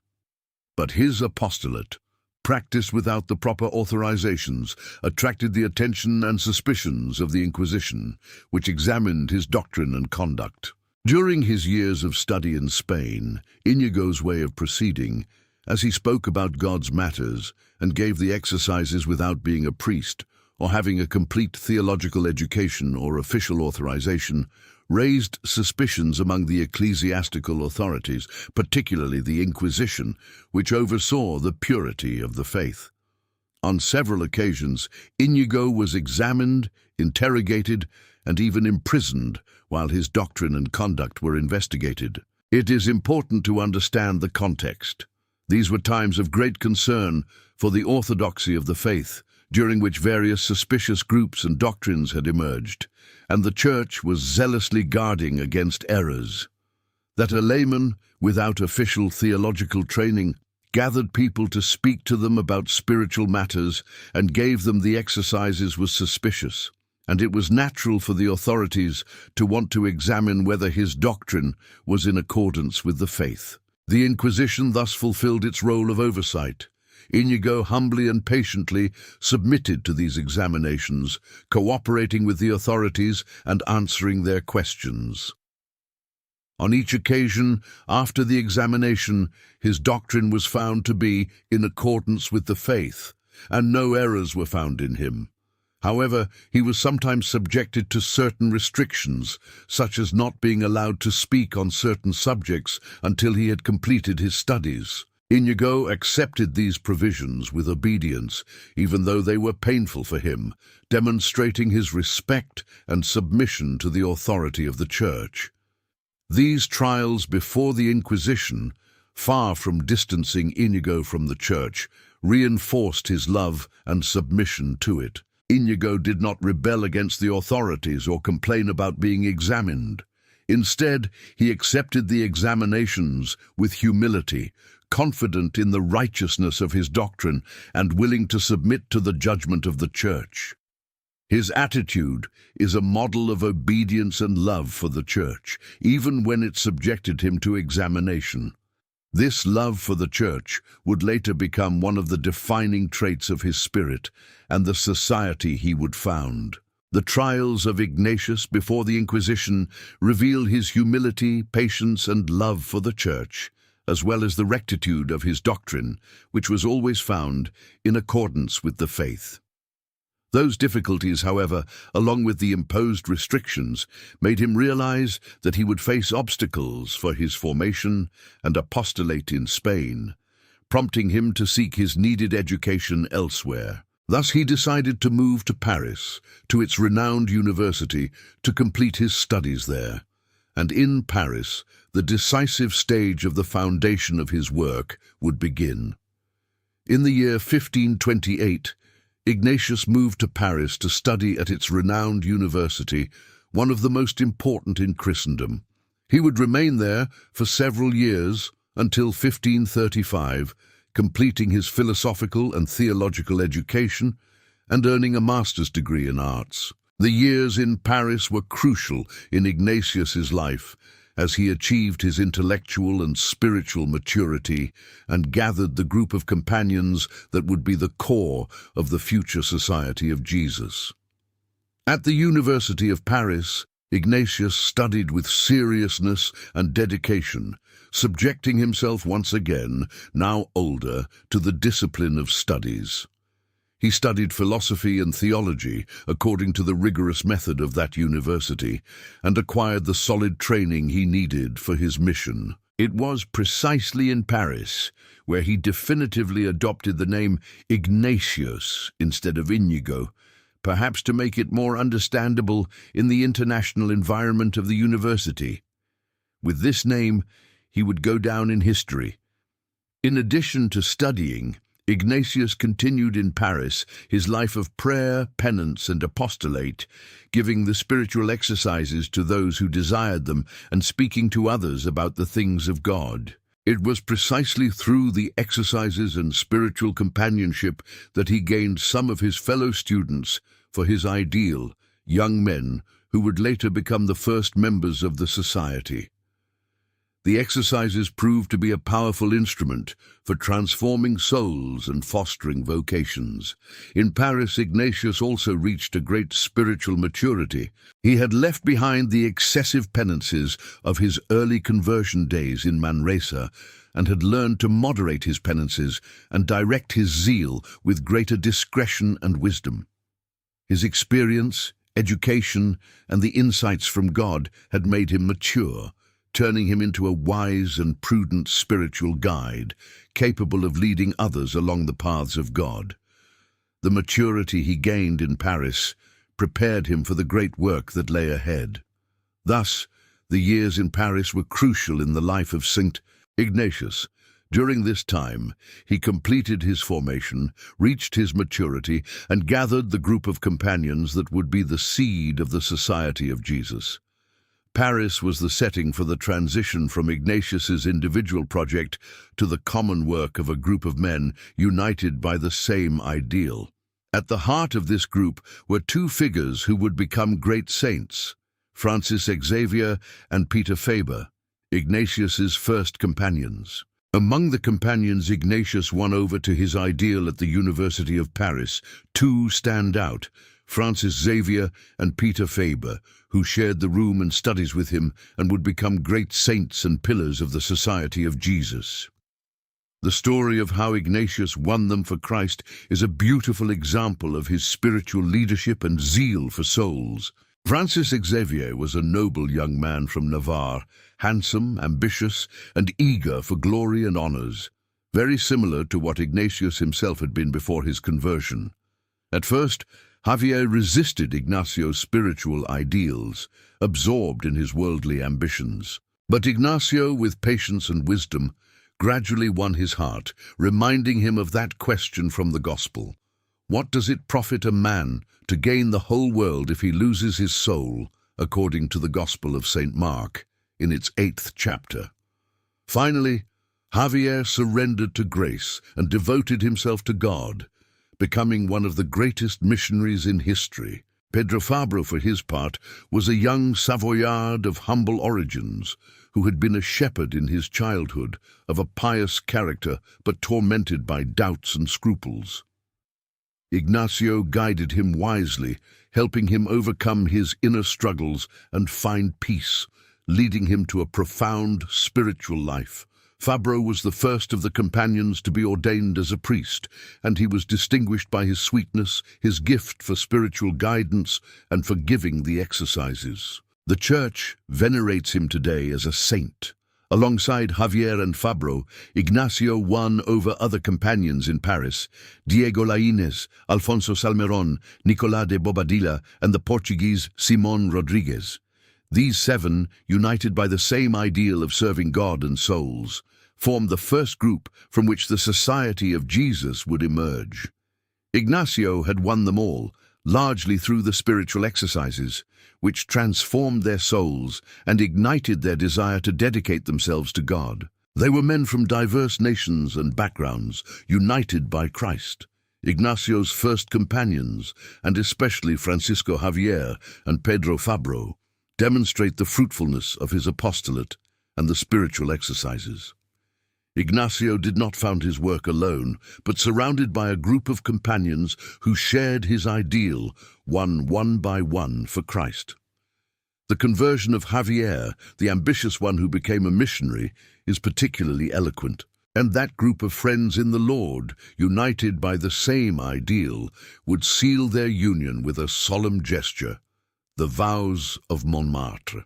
But his apostolate, practiced without the proper authorizations, attracted the attention and suspicions of the Inquisition, which examined his doctrine and conduct. During his years of study in Spain, Inigo's way of proceeding, as he spoke about God's matters and gave the exercises without being a priest or having a complete theological education or official authorization, raised suspicions among the ecclesiastical authorities, particularly the Inquisition, which oversaw the purity of the faith. On several occasions, Inigo was examined, interrogated, and even imprisoned while his doctrine and conduct were investigated. It is important to understand the context. These were times of great concern for the orthodoxy of the faith, during which various suspicious groups and doctrines had emerged, and the Church was zealously guarding against errors. That a layman, without official theological training, gathered people to speak to them about spiritual matters and gave them the exercises was suspicious, and it was natural for the authorities to want to examine whether his doctrine was in accordance with the faith. The Inquisition thus fulfilled its role of oversight. Inigo humbly and patiently submitted to these examinations, cooperating with the authorities and answering their questions. On each occasion, after the examination, his doctrine was found to be in accordance with the faith, and no errors were found in him. However, he was sometimes subjected to certain restrictions, such as not being allowed to speak on certain subjects until he had completed his studies. Inigo accepted these provisions with obedience, even though they were painful for him, demonstrating his respect and submission to the authority of the Church. These trials before the Inquisition, far from distancing Inigo from the Church, reinforced his love and submission to it. Inigo did not rebel against the authorities or complain about being examined. Instead, he accepted the examinations with humility, confident in the righteousness of his doctrine and willing to submit to the judgment of the Church. His attitude is a model of obedience and love for the Church, even when it subjected him to examination. This love for the Church would later become one of the defining traits of his spirit and the society he would found. The trials of Ignatius before the Inquisition reveal his humility, patience, and love for the Church, as well as the rectitude of his doctrine, which was always found in accordance with the faith. Those difficulties, however, along with the imposed restrictions, made him realize that he would face obstacles for his formation and apostolate in Spain, prompting him to seek his needed education elsewhere. Thus he decided to move to Paris, to its renowned university, to complete his studies there. And in Paris, the decisive stage of the foundation of his work would begin. In the year 1528, Ignatius moved to Paris to study at its renowned university, one of the most important in Christendom. He would remain there for several years until 1535, completing his philosophical and theological education and earning a master's degree in arts. The years in Paris were crucial in Ignatius's life, as he achieved his intellectual and spiritual maturity and gathered the group of companions that would be the core of the future society of Jesus. At the University of Paris, Ignatius studied with seriousness and dedication, subjecting himself once again, now older, to the discipline of studies. He studied philosophy and theology according to the rigorous method of that university and acquired the solid training he needed for his mission. It was precisely in Paris where he definitively adopted the name Ignatius instead of Inigo, perhaps to make it more understandable in the international environment of the university. With this name, he would go down in history In addition to studying, Ignatius continued in Paris his life of prayer, penance, and apostolate, giving the spiritual exercises to those who desired them and speaking to others about the things of God. It was precisely through the exercises and spiritual companionship that he gained some of his fellow students for his ideal, young men who would later become the first members of the society. The exercises proved to be a powerful instrument for transforming souls and fostering vocations. In Paris, Ignatius also reached a great spiritual maturity. He had left behind the excessive penances of his early conversion days in Manresa and had learned to moderate his penances and direct his zeal with greater discretion and wisdom. His experience, education, and the insights from God had made him mature, turning him into a wise and prudent spiritual guide, capable of leading others along the paths of God. The maturity he gained in Paris prepared him for the great work that lay ahead. Thus, the years in Paris were crucial in the life of Saint Ignatius. During this time, he completed his formation, reached his maturity, and gathered the group of companions that would be the seed of the Society of Jesus. Paris was the setting for the transition from Ignatius's individual project to the common work of a group of men united by the same ideal. At the heart of this group were two figures who would become great saints, Francis Xavier and Peter Faber, Ignatius's first companions. Among the companions Ignatius won over to his ideal at the University of Paris, two stand out, Francis Xavier and Peter Faber, who shared the room and studies with him and would become great saints and pillars of the Society of Jesus. The story of how Ignatius won them for Christ is a beautiful example of his spiritual leadership and zeal for souls. Francis Xavier was a noble young man from Navarre, handsome, ambitious, and eager for glory and honors, very similar to what Ignatius himself had been before his conversion. At first, Javier resisted Ignacio's spiritual ideals, absorbed in his worldly ambitions. But Ignacio, with patience and wisdom, gradually won his heart, reminding him of that question from the Gospel. What does it profit a man to gain the whole world if he loses his soul, according to the Gospel of St. Mark, in its 8th chapter? Finally, Javier surrendered to grace and devoted himself to God, becoming one of the greatest missionaries in history. Pedro Fabro, for his part, was a young Savoyard of humble origins, who had been a shepherd in his childhood, of a pious character but tormented by doubts and scruples. Ignacio guided him wisely, helping him overcome his inner struggles and find peace, leading him to a profound spiritual life. Fabro was the first of the companions to be ordained as a priest, and he was distinguished by his sweetness, his gift for spiritual guidance, and for giving the exercises. The Church venerates him today as a saint. Alongside Javier and Fabro, Ignacio won over other companions in Paris, Diego Laínez, Alfonso Salmerón, Nicolás de Bobadilla, and the Portuguese Simón Rodrigues. These 7, united by the same ideal of serving God and souls, formed the first group from which the Society of Jesus would emerge. Ignacio had won them all, largely through the spiritual exercises, which transformed their souls and ignited their desire to dedicate themselves to God. They were men from diverse nations and backgrounds, united by Christ. Ignacio's first companions, and especially Francisco Javier and Pedro Fabro, demonstrate the fruitfulness of his apostolate and the spiritual exercises. Ignacio did not found his work alone, but surrounded by a group of companions who shared his ideal, won one by one for Christ. The conversion of Javier, the ambitious one who became a missionary, is particularly eloquent. And that group of friends in the Lord, united by the same ideal, would seal their union with a solemn gesture, the vows of Montmartre.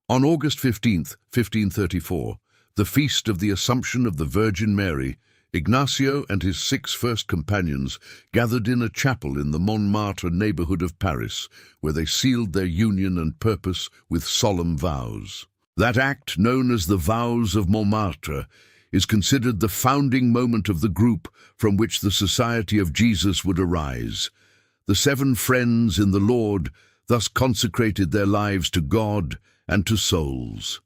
On August 15th, 1534, the feast of the Assumption of the Virgin Mary, Ignacio and his 6 first companions gathered in a chapel in the Montmartre neighborhood of Paris, where they sealed their union and purpose with solemn vows. That act, known as the Vows of Montmartre, is considered the founding moment of the group from which the Society of Jesus would arise. The 7 friends in the Lord thus consecrated their lives to God and to souls.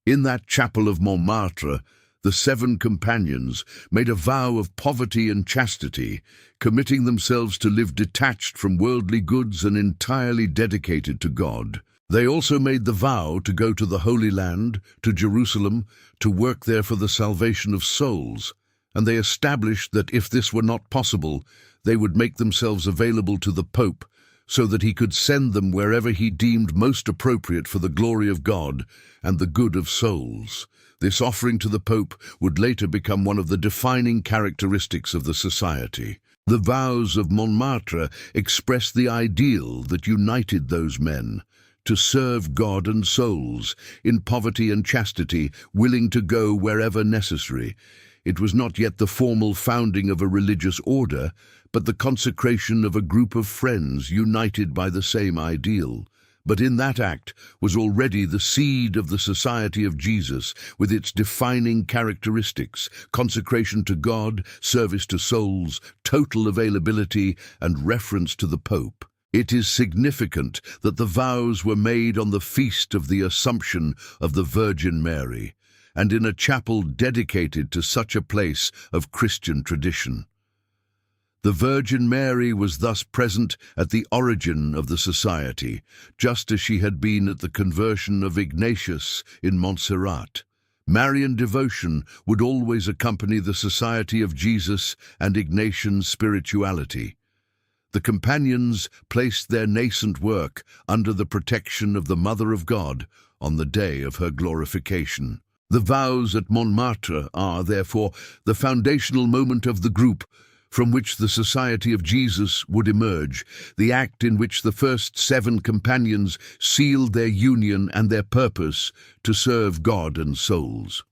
In that chapel of Montmartre, the 7 companions made a vow of poverty and chastity, committing themselves to live detached from worldly goods and entirely dedicated to God. They also made the vow to go to the Holy Land, to Jerusalem, to work there for the salvation of souls, and they established that if this were not possible, they would make themselves available to the Pope so that he could send them wherever he deemed most appropriate for the glory of God and the good of souls. This offering to the Pope would later become one of the defining characteristics of the society. The vows of Montmartre expressed the ideal that united those men, to serve God and souls, in poverty and chastity, willing to go wherever necessary. It was not yet the formal founding of a religious order, but the consecration of a group of friends united by the same ideal. But in that act was already the seed of the Society of Jesus, with its defining characteristics: consecration to God, service to souls, total availability, and reference to the Pope. It is significant that the vows were made on the feast of the Assumption of the Virgin Mary, and in a chapel dedicated to such a place of Christian tradition. The Virgin Mary was thus present at the origin of the society, just as she had been at the conversion of Ignatius in Montserrat. Marian devotion would always accompany the Society of Jesus and Ignatian spirituality. The companions placed their nascent work under the protection of the Mother of God on the day of her glorification. The vows at Montmartre are, therefore, the foundational moment of the group from which the Society of Jesus would emerge, the act in which the first 7 companions sealed their union and their purpose to serve God and souls.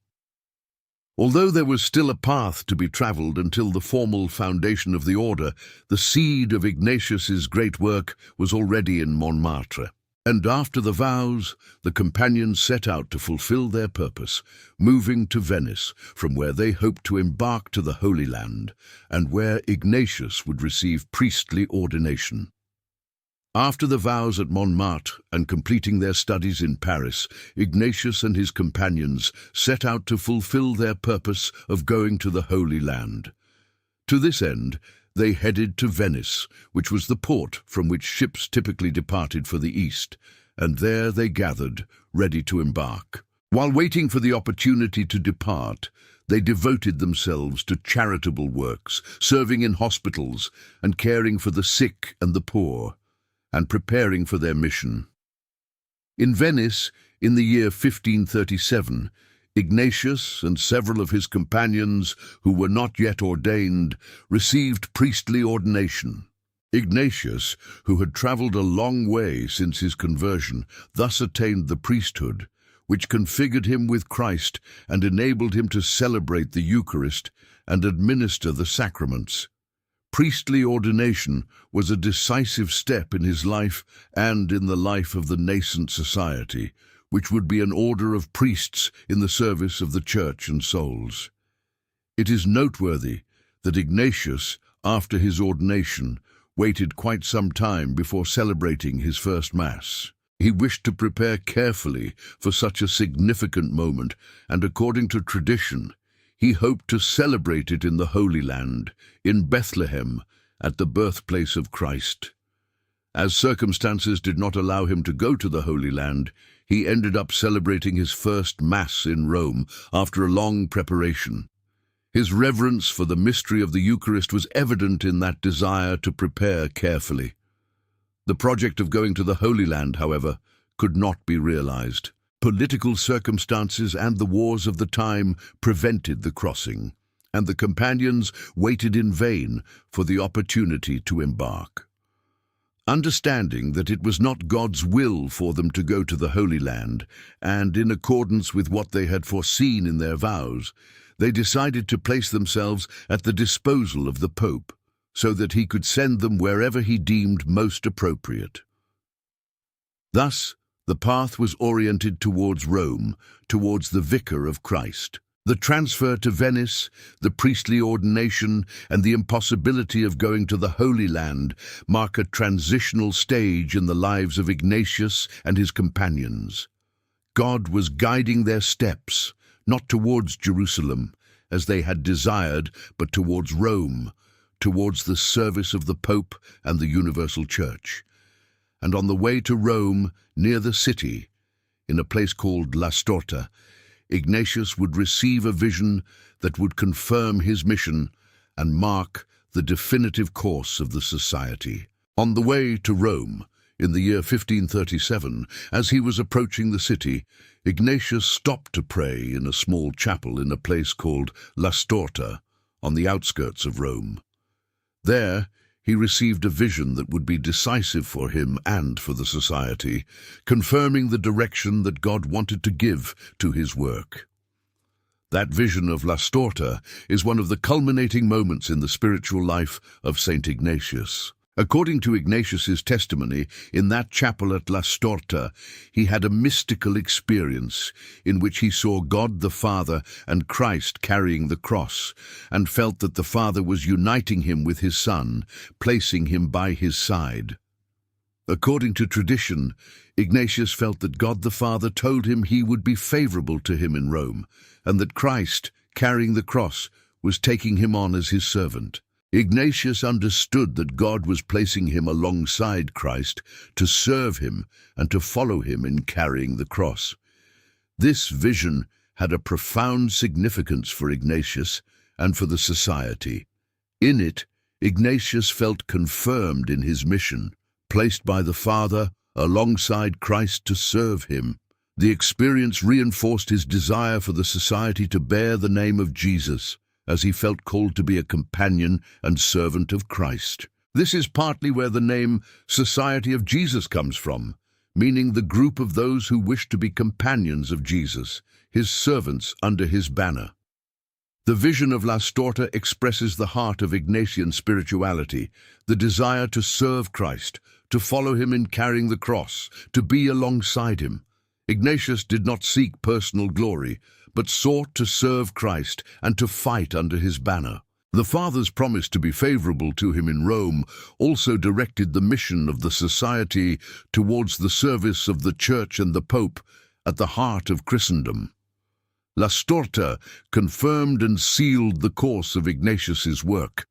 Although there was still a path to be travelled until the formal foundation of the order, the seed of Ignatius's great work was already in Montmartre. And after the vows, the companions set out to fulfill their purpose, moving to Venice, from where they hoped to embark to the Holy Land, and where Ignatius would receive priestly ordination. After the vows at Montmartre and completing their studies in Paris, Ignatius and his companions set out to fulfill their purpose of going to the Holy Land. To this end, they headed to Venice, which was the port from which ships typically departed for the East, and there they gathered, ready to embark. While waiting for the opportunity to depart, they devoted themselves to charitable works, serving in hospitals and caring for the sick and the poor, and preparing for their mission. In Venice, in the year 1537, Ignatius and several of his companions, who were not yet ordained, received priestly ordination. Ignatius, who had travelled a long way since his conversion, thus attained the priesthood, which configured him with Christ and enabled him to celebrate the Eucharist and administer the sacraments. Priestly ordination was a decisive step in his life and in the life of the nascent society, which would be an order of priests in the service of the Church and souls. It is noteworthy that Ignatius, after his ordination, waited quite some time before celebrating his first Mass. He wished to prepare carefully for such a significant moment, and according to tradition, he hoped to celebrate it in the Holy Land, in Bethlehem, at the birthplace of Christ. As circumstances did not allow him to go to the Holy Land, he ended up celebrating his first Mass in Rome after a long preparation. His reverence for the mystery of the Eucharist was evident in that desire to prepare carefully. The project of going to the Holy Land, however, could not be realized. Political circumstances and the wars of the time prevented the crossing, and the companions waited in vain for the opportunity to embark. Understanding that it was not God's will for them to go to the Holy Land, and in accordance with what they had foreseen in their vows, they decided to place themselves at the disposal of the Pope, so that he could send them wherever he deemed most appropriate. Thus, the path was oriented towards Rome, towards the Vicar of Christ. The transfer to Venice, the priestly ordination, and the impossibility of going to the Holy Land mark a transitional stage in the lives of Ignatius and his companions. God was guiding their steps, not towards Jerusalem, as they had desired, but towards Rome, towards the service of the Pope and the Universal Church. And on the way to Rome, near the city, in a place called La Storta, Ignatius would receive a vision that would confirm his mission and mark the definitive course of the society. On the way to Rome, in the year 1537, as he was approaching the city, Ignatius stopped to pray in a small chapel in a place called La Storta, on the outskirts of Rome. There, he received a vision that would be decisive for him and for the society, confirming the direction that God wanted to give to his work. That vision of La Storta is one of the culminating moments in the spiritual life of Saint Ignatius. According to Ignatius's testimony, in that chapel at La Storta, he had a mystical experience in which he saw God the Father and Christ carrying the cross, and felt that the Father was uniting him with his Son, placing him by his side. According to tradition, Ignatius felt that God the Father told him he would be favorable to him in Rome, and that Christ, carrying the cross, was taking him on as his servant. Ignatius understood that God was placing him alongside Christ to serve him and to follow him in carrying the cross. This vision had a profound significance for Ignatius and for the society. In it, Ignatius felt confirmed in his mission, placed by the Father alongside Christ to serve him. The experience reinforced his desire for the society to bear the name of Jesus, as he felt called to be a companion and servant of Christ. This is partly where the name Society of Jesus comes from, meaning the group of those who wish to be companions of Jesus, his servants under his banner. The vision of La Storta expresses the heart of Ignatian spirituality, the desire to serve Christ, to follow him in carrying the cross, to be alongside him. Ignatius did not seek personal glory, but sought to serve Christ and to fight under his banner. The Father's promise to be favorable to him in Rome also directed the mission of the society towards the service of the Church and the Pope at the heart of Christendom. La Storta confirmed and sealed the course of Ignatius's work.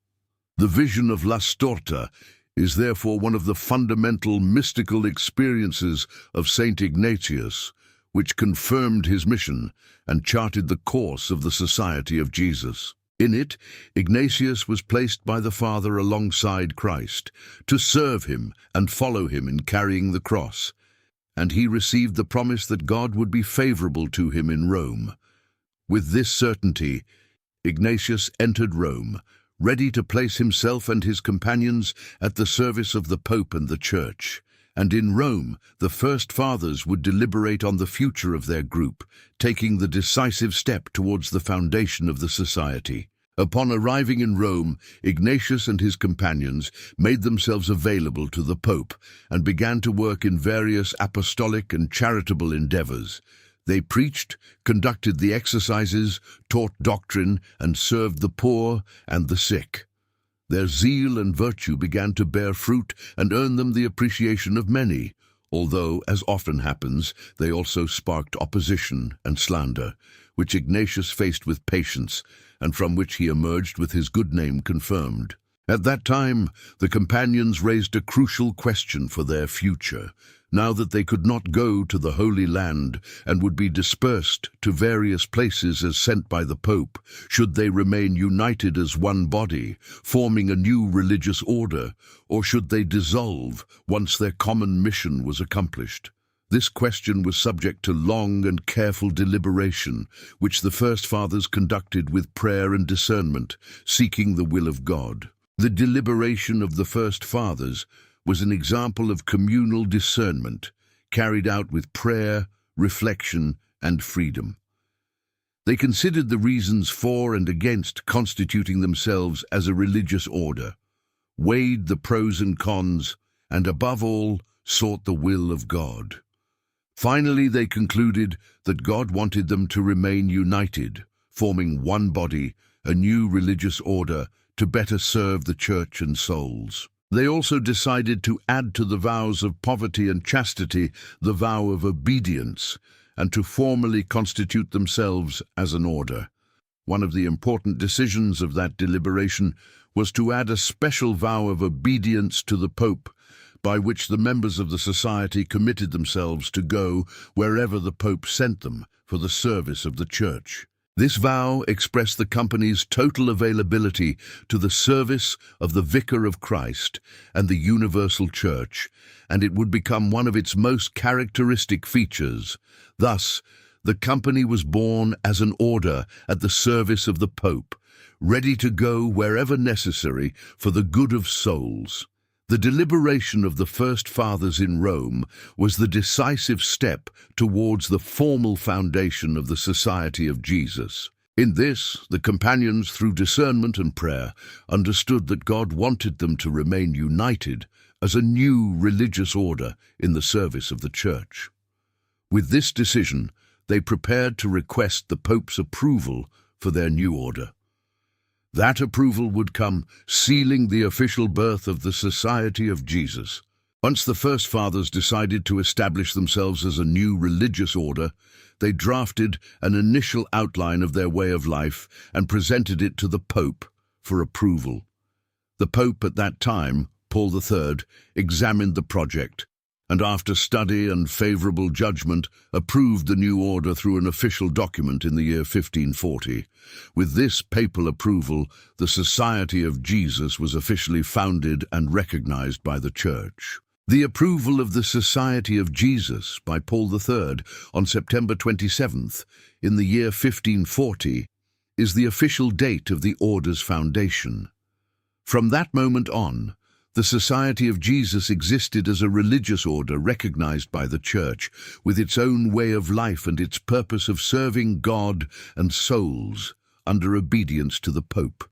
The vision of La Storta is therefore one of the fundamental mystical experiences of Saint Ignatius, which confirmed his mission and charted the course of the Society of Jesus. In it, Ignatius was placed by the Father alongside Christ to serve him and follow him in carrying the cross, and he received the promise that God would be favorable to him in Rome. With this certainty, Ignatius entered Rome, ready to place himself and his companions at the service of the Pope and the Church. And in Rome, the first fathers would deliberate on the future of their group, taking the decisive step towards the foundation of the society. Upon arriving in Rome, Ignatius and his companions made themselves available to the Pope and began to work in various apostolic and charitable endeavors. They preached, conducted the exercises, taught doctrine, and served the poor and the sick. Their zeal and virtue began to bear fruit and earn them the appreciation of many, although, as often happens, they also sparked opposition and slander, which Ignatius faced with patience, and from which he emerged with his good name confirmed. At that time, the companions raised a crucial question for their future. Now that they could not go to the Holy Land and would be dispersed to various places as sent by the Pope, should they remain united as one body, forming a new religious order, or should they dissolve once their common mission was accomplished? This question was subject to long and careful deliberation, which the first fathers conducted with prayer and discernment, seeking the will of God. The deliberation of the first fathers was an example of communal discernment, carried out with prayer, reflection, and freedom. They considered the reasons for and against constituting themselves as a religious order, weighed the pros and cons, and above all, sought the will of God. Finally, they concluded that God wanted them to remain united, forming one body, a new religious order to better serve the church and souls. They also decided to add to the vows of poverty and chastity the vow of obedience, and to formally constitute themselves as an order. One of the important decisions of that deliberation was to add a special vow of obedience to the Pope, by which the members of the society committed themselves to go wherever the Pope sent them for the service of the Church. This vow expressed the company's total availability to the service of the Vicar of Christ and the universal Church, and it would become one of its most characteristic features. Thus, the company was born as an order at the service of the Pope, ready to go wherever necessary for the good of souls. The deliberation of the first fathers in Rome was the decisive step towards the formal foundation of the Society of Jesus. In this, the companions, through discernment and prayer, understood that God wanted them to remain united as a new religious order in the service of the Church. With this decision, they prepared to request the Pope's approval for their new order. That approval would come, sealing the official birth of the Society of Jesus. Once the first fathers decided to establish themselves as a new religious order, they drafted an initial outline of their way of life and presented it to the Pope for approval. The Pope at that time, Paul III, examined the project, and after study and favorable judgment, approved the new order through an official document in the year 1540. With this papal approval, the Society of Jesus was officially founded and recognized by the Church. The approval of the Society of Jesus by Paul III on September 27th in the year 1540 is the official date of the order's foundation. From that moment on, the Society of Jesus existed as a religious order recognized by the Church, with its own way of life and its purpose of serving God and souls under obedience to the Pope.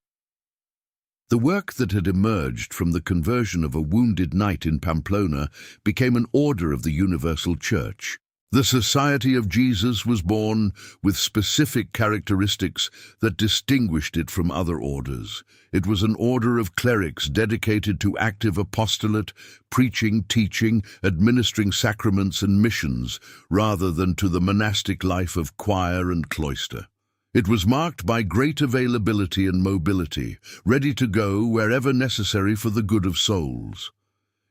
The work that had emerged from the conversion of a wounded knight in Pamplona became an order of the universal Church. The Society of Jesus was born with specific characteristics that distinguished it from other orders. It was an order of clerics dedicated to active apostolate, preaching, teaching, administering sacraments and missions, rather than to the monastic life of choir and cloister. It was marked by great availability and mobility, ready to go wherever necessary for the good of souls.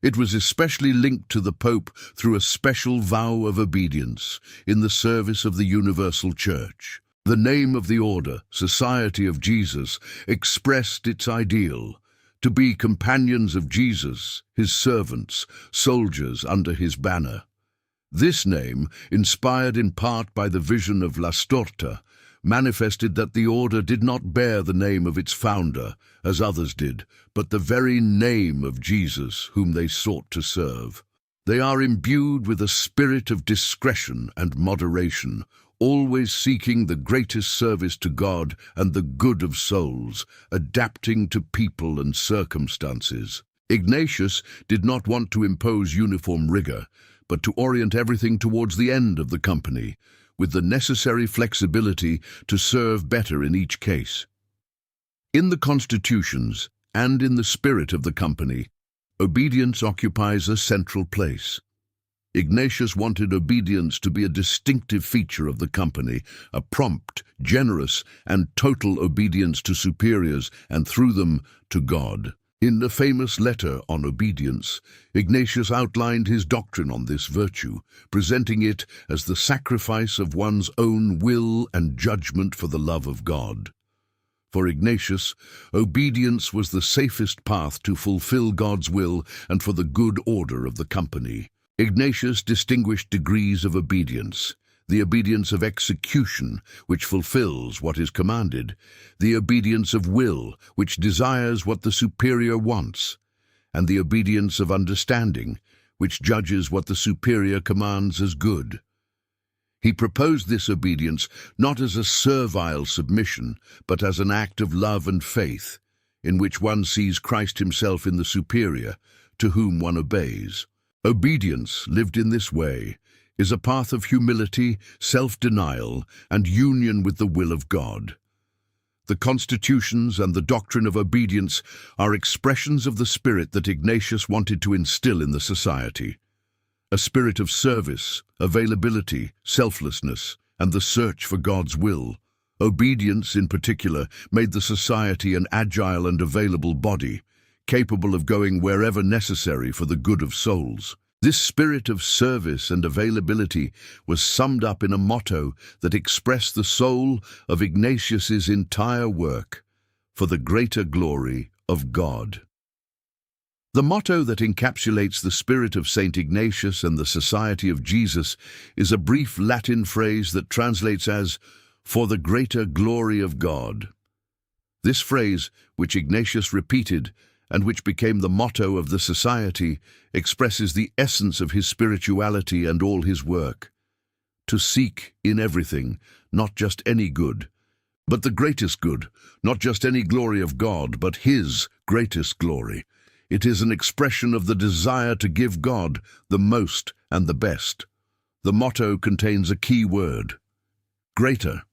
It was especially linked to the Pope through a special vow of obedience in the service of the universal Church. The name of the order, Society of Jesus, expressed its ideal: to be companions of Jesus, his servants, soldiers under his banner. This name, inspired in part by the vision of La Storta, manifested that the order did not bear the name of its founder, as others did, but the very name of Jesus, whom they sought to serve. They are imbued with a spirit of discretion and moderation, always seeking the greatest service to God and the good of souls, adapting to people and circumstances. Ignatius did not want to impose uniform rigor, but to orient everything towards the end of the company, with the necessary flexibility to serve better in each case. In the constitutions and in the spirit of the company, obedience occupies a central place. Ignatius wanted obedience to be a distinctive feature of the company, a prompt, generous, and total obedience to superiors and through them to God. In the famous letter on obedience, Ignatius outlined his doctrine on this virtue, presenting it as the sacrifice of one's own will and judgment for the love of God. For Ignatius, obedience was the safest path to fulfill God's will and for the good order of the company. Ignatius distinguished degrees of obedience: the obedience of execution, which fulfills what is commanded; the obedience of will, which desires what the superior wants; and the obedience of understanding, which judges what the superior commands as good. He proposed this obedience not as a servile submission, but as an act of love and faith, in which one sees Christ himself in the superior, to whom one obeys. Obedience, lived in this way, is a path of humility, self-denial, and union with the will of God. the constitutions and the doctrine of obedience are expressions of the spirit that Ignatius wanted to instill in the society. A spirit of service, availability, selflessness, and the search for God's will. Obedience, in particular, made the society an agile and available body, capable of going wherever necessary for the good of souls. This spirit of service and availability was summed up in a motto that expressed the soul of Ignatius's entire work: for the greater glory of God. The motto that encapsulates the spirit of Saint Ignatius and the Society of Jesus is a brief Latin phrase that translates as, "for the greater glory of God." This phrase, which Ignatius repeated and which became the motto of the Society, expresses the essence of his spirituality and all his work. To seek in everything, not just any good, but the greatest good, not just any glory of God, but His greatest glory. It is an expression of the desire to give God the most and the best. The motto contains a key word: greater.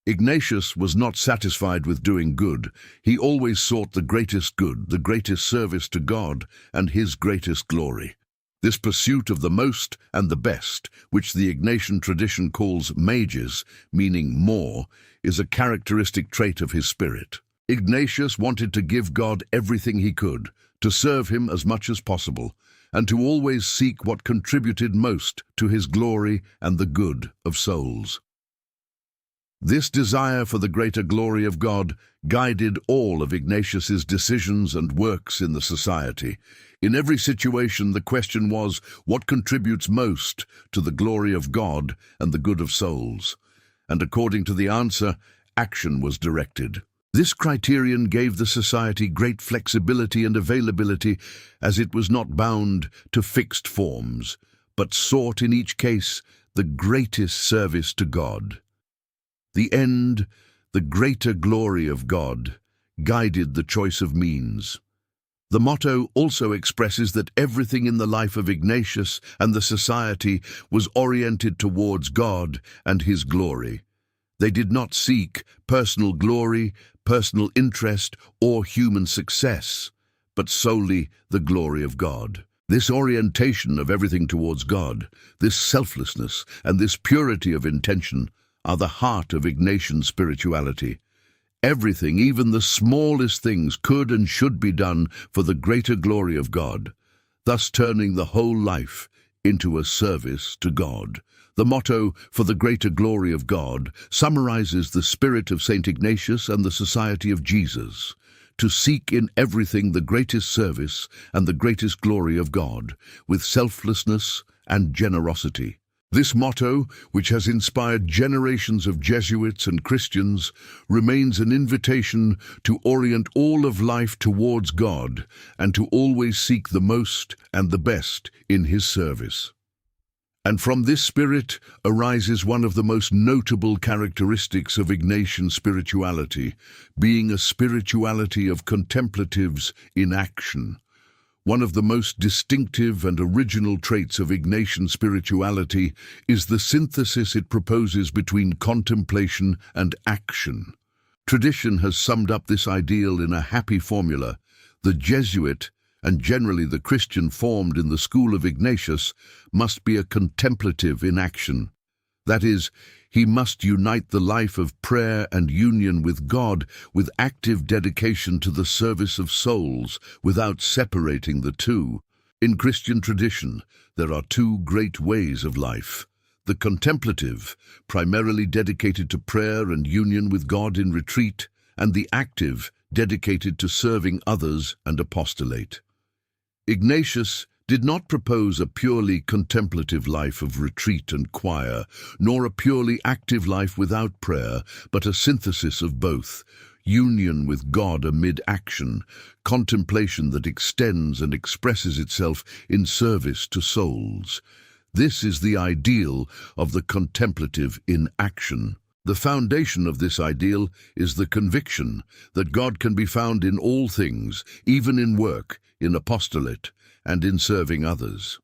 Ignatius was not satisfied with doing good. He always sought the greatest good, the greatest service to God, and His greatest glory. This pursuit of the most and the best, which the Ignatian tradition calls mages, meaning more, is a characteristic trait of his spirit. Ignatius wanted to give God everything he could, to serve Him as much as possible, and to always seek what contributed most to His glory and the good of souls. This desire for the greater glory of God guided all of Ignatius's decisions and works in the society. In every situation, the question was, what contributes most to the glory of God and the good of souls? And according to the answer, action was directed. This criterion gave the society great flexibility and availability, as it was not bound to fixed forms, but sought in each case the greatest service to God. The end, the greater glory of God, guided the choice of means. The motto also expresses that everything in the life of Ignatius and the society was oriented towards God and His glory. They did not seek personal glory, personal interest, or human success, but solely the glory of God. This orientation of everything towards God, this selflessness, and this purity of intention are the heart of Ignatian spirituality. Everything, even the smallest things, could and should be done for the greater glory of God, thus turning the whole life into a service to God. The motto, "for the greater glory of God," summarizes the spirit of Saint Ignatius and the Society of Jesus: to seek in everything the greatest service and the greatest glory of God, with selflessness and generosity. This motto, which has inspired generations of Jesuits and Christians, remains an invitation to orient all of life towards God and to always seek the most and the best in His service. And from this spirit arises one of the most notable characteristics of Ignatian spirituality, being a spirituality of contemplatives in action. One of the most distinctive and original traits of Ignatian spirituality is the synthesis it proposes between contemplation and action. Tradition has summed up this ideal in a happy formula: the Jesuit, and generally the Christian formed in the school of Ignatius, must be a contemplative in action. That is, he must unite the life of prayer and union with God with active dedication to the service of souls, without separating the two. In Christian tradition, there are two great ways of life: the contemplative, primarily dedicated to prayer and union with God in retreat, and the active, dedicated to serving others and apostolate. Ignatius did not propose a purely contemplative life of retreat and choir, nor a purely active life without prayer, but a synthesis of both: union with God amid action, contemplation that extends and expresses itself in service to souls. This is the ideal of the contemplative in action. The foundation of this ideal is the conviction that God can be found in all things, even in work, in apostolate, and in serving others.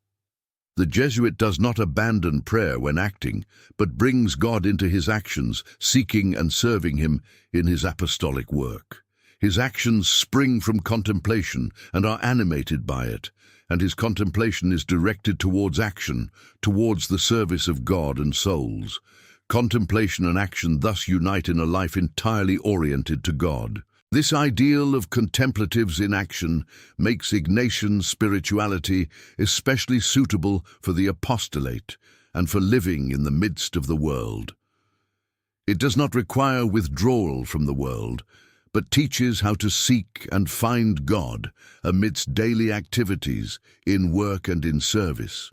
The Jesuit does not abandon prayer when acting, but brings God into his actions, seeking and serving him in his apostolic work. His actions spring from contemplation and are animated by it, and his contemplation is directed towards action, towards the service of God and souls. Contemplation and action thus unite in a life entirely oriented to God. This ideal of contemplatives in action makes Ignatian spirituality especially suitable for the apostolate and for living in the midst of the world. It does not require withdrawal from the world, but teaches how to seek and find God amidst daily activities, in work and in service.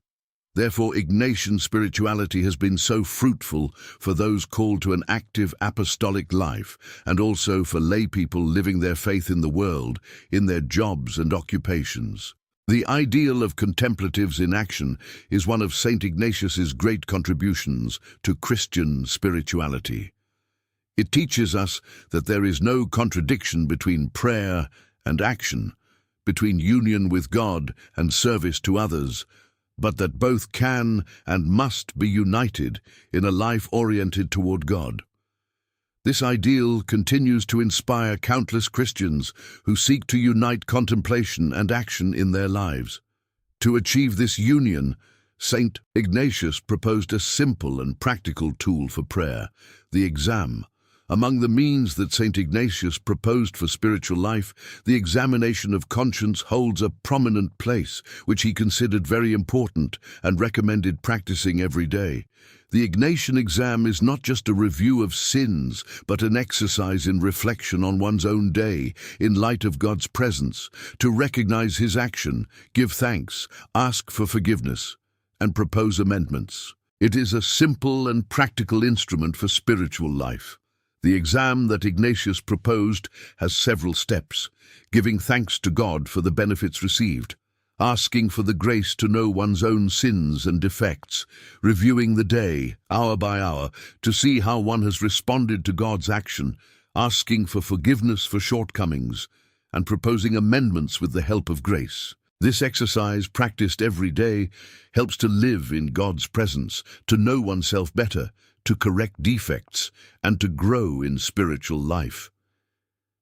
Therefore, Ignatian spirituality has been so fruitful for those called to an active apostolic life, and also for lay people living their faith in the world, in their jobs and occupations. The ideal of contemplatives in action is one of Saint Ignatius's great contributions to Christian spirituality. It teaches us that there is no contradiction between prayer and action, between union with God and service to others, but that both can and must be united in a life oriented toward God. This ideal continues to inspire countless Christians who seek to unite contemplation and action in their lives. To achieve this union, Saint Ignatius proposed a simple and practical tool for prayer, the exam. Among the means that Saint Ignatius proposed for spiritual life, the examination of conscience holds a prominent place, which he considered very important and recommended practicing every day. The Ignatian exam is not just a review of sins, but an exercise in reflection on one's own day, in light of God's presence, to recognize his action, give thanks, ask for forgiveness, and propose amendments. It is a simple and practical instrument for spiritual life. The exam that Ignatius proposed has several steps: giving thanks to God for the benefits received, asking for the grace to know one's own sins and defects, reviewing the day, hour by hour, to see how one has responded to God's action, asking for forgiveness for shortcomings, and proposing amendments with the help of grace. This exercise, practiced every day, helps to live in God's presence, to know oneself better, to correct defects, and to grow in spiritual life.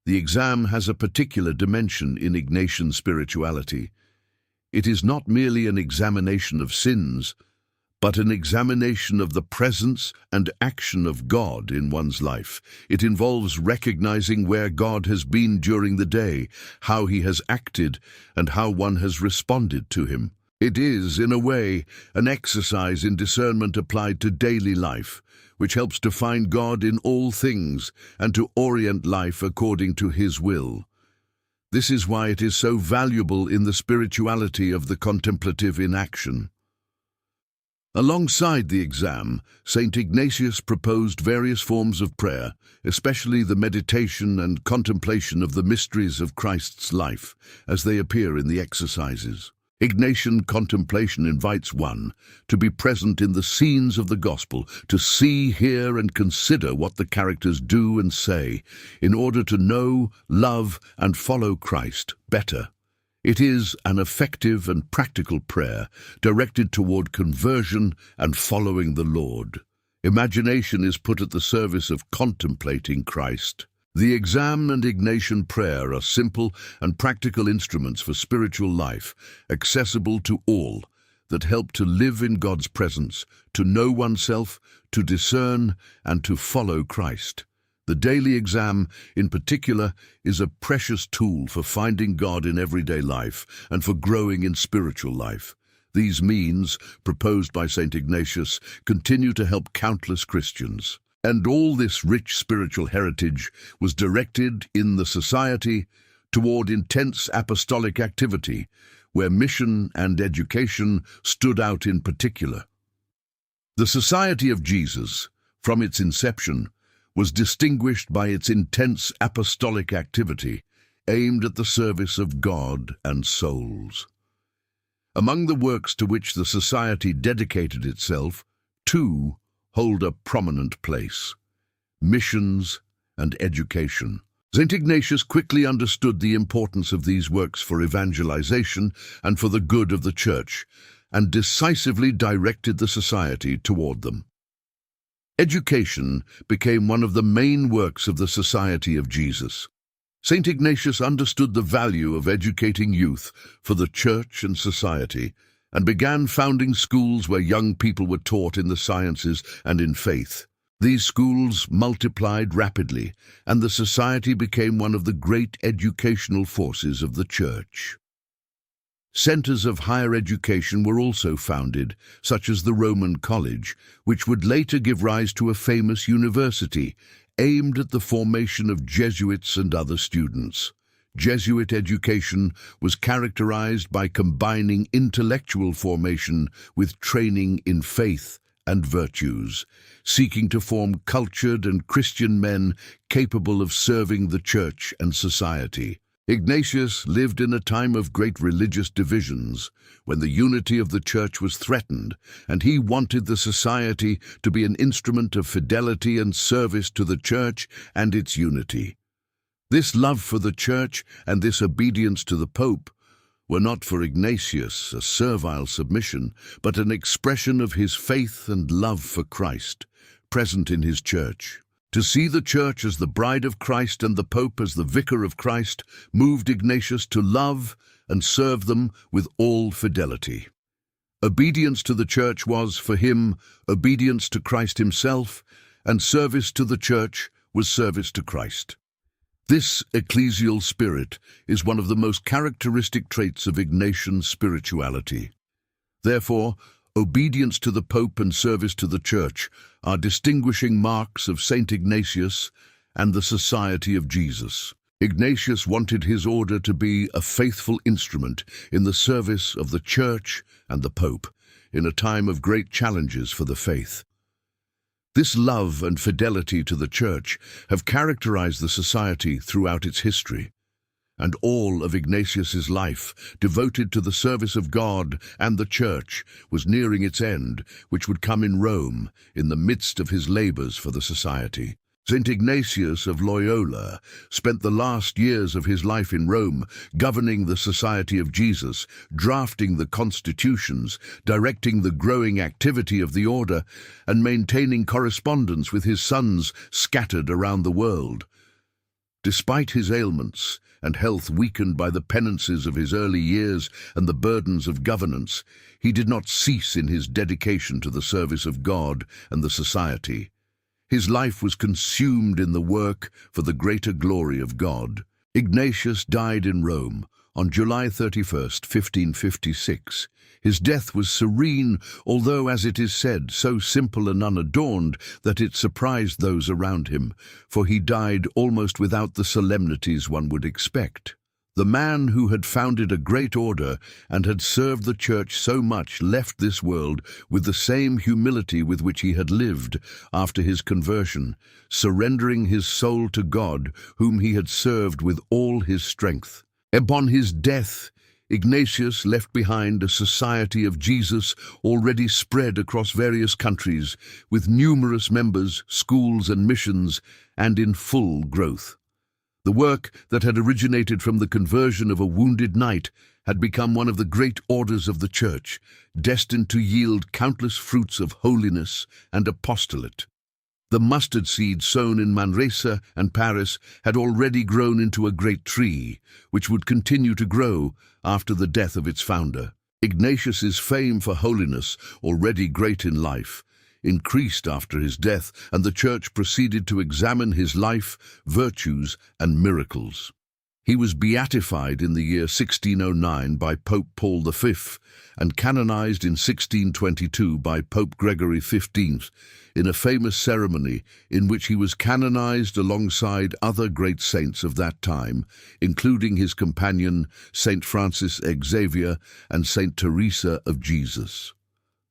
The exam has a particular dimension in Ignatian spirituality. It is not merely an examination of sins, but an examination of the presence and action of God in one's life. It involves recognizing where God has been during the day, how he has acted, and how one has responded to him. It is, in a way, an exercise in discernment applied to daily life, which helps to find God in all things and to orient life according to his will. This is why it is so valuable in the spirituality of the contemplative in action. Alongside the exam, Saint Ignatius proposed various forms of prayer, especially the meditation and contemplation of the mysteries of Christ's life, as they appear in the exercises. Ignatian contemplation invites one to be present in the scenes of the gospel, to see, hear, and consider what the characters do and say, in order to know, love, and follow Christ better. It is an effective and practical prayer directed toward conversion and following the Lord. Imagination is put at the service of contemplating Christ. The exam and Ignatian prayer are simple and practical instruments for spiritual life, accessible to all, that help to live in God's presence, to know oneself, to discern, and to follow Christ. The daily exam, in particular, is a precious tool for finding God in everyday life and for growing in spiritual life. These means, proposed by Saint Ignatius, continue to help countless Christians. And all this rich spiritual heritage was directed in the society toward intense apostolic activity, where mission and education stood out in particular. The Society of Jesus, from its inception, was distinguished by its intense apostolic activity aimed at the service of God and souls. Among the works to which the Society dedicated itself, two hold a prominent place: missions and education. Saint Ignatius quickly understood the importance of these works for evangelization and for the good of the Church, and decisively directed the society toward them. Education became one of the main works of the Society of Jesus. Saint Ignatius understood the value of educating youth for the church and society, and began founding schools where young people were taught in the sciences and in faith. These schools multiplied rapidly, and the society became one of the great educational forces of the church. Centers of higher education were also founded, such as the Roman College, which would later give rise to a famous university, aimed at the formation of Jesuits and other students. Jesuit education was characterized by combining intellectual formation with training in faith and virtues, seeking to form cultured and Christian men capable of serving the church and society. Ignatius lived in a time of great religious divisions, when the unity of the church was threatened, and he wanted the society to be an instrument of fidelity and service to the church and its unity. This love for the church and this obedience to the Pope were not for Ignatius a servile submission, but an expression of his faith and love for Christ, present in his church. To see the church as the bride of Christ and the Pope as the vicar of Christ moved Ignatius to love and serve them with all fidelity. Obedience to the church was, for him, obedience to Christ himself, and service to the church was service to Christ. This ecclesial spirit is one of the most characteristic traits of Ignatian spirituality. Therefore, obedience to the Pope and service to the Church are distinguishing marks of Saint Ignatius and the Society of Jesus. Ignatius wanted his order to be a faithful instrument in the service of the Church and the Pope in a time of great challenges for the faith. This love and fidelity to the Church have characterized the Society throughout its history, and all of Ignatius's life, devoted to the service of God and the Church, was nearing its end, which would come in Rome, in the midst of his labors for the Society. Saint Ignatius of Loyola spent the last years of his life in Rome, governing the Society of Jesus, drafting the constitutions, directing the growing activity of the order, and maintaining correspondence with his sons scattered around the world. Despite his ailments and health weakened by the penances of his early years and the burdens of governance, he did not cease in his dedication to the service of God and the Society. His life was consumed in the work for the greater glory of God. Ignatius died in Rome on July 31st, 1556. His death was serene, although, as it is said, so simple and unadorned that it surprised those around him, for he died almost without the solemnities one would expect. The man who had founded a great order and had served the Church so much left this world with the same humility with which he had lived after his conversion, surrendering his soul to God, whom he had served with all his strength. Upon his death, Ignatius left behind a Society of Jesus already spread across various countries, with numerous members, schools and missions, and in full growth. The work that had originated from the conversion of a wounded knight had become one of the great orders of the Church, destined to yield countless fruits of holiness and apostolate. The mustard seed sown in Manresa and Paris had already grown into a great tree, which would continue to grow after the death of its founder. Ignatius's fame for holiness, already great in life, increased after his death, and the Church proceeded to examine his life, virtues, and miracles. He was beatified in the year 1609 by Pope Paul V and canonized in 1622 by Pope Gregory XV in a famous ceremony in which he was canonized alongside other great saints of that time, including his companion Saint Francis Xavier and Saint Teresa of Jesus.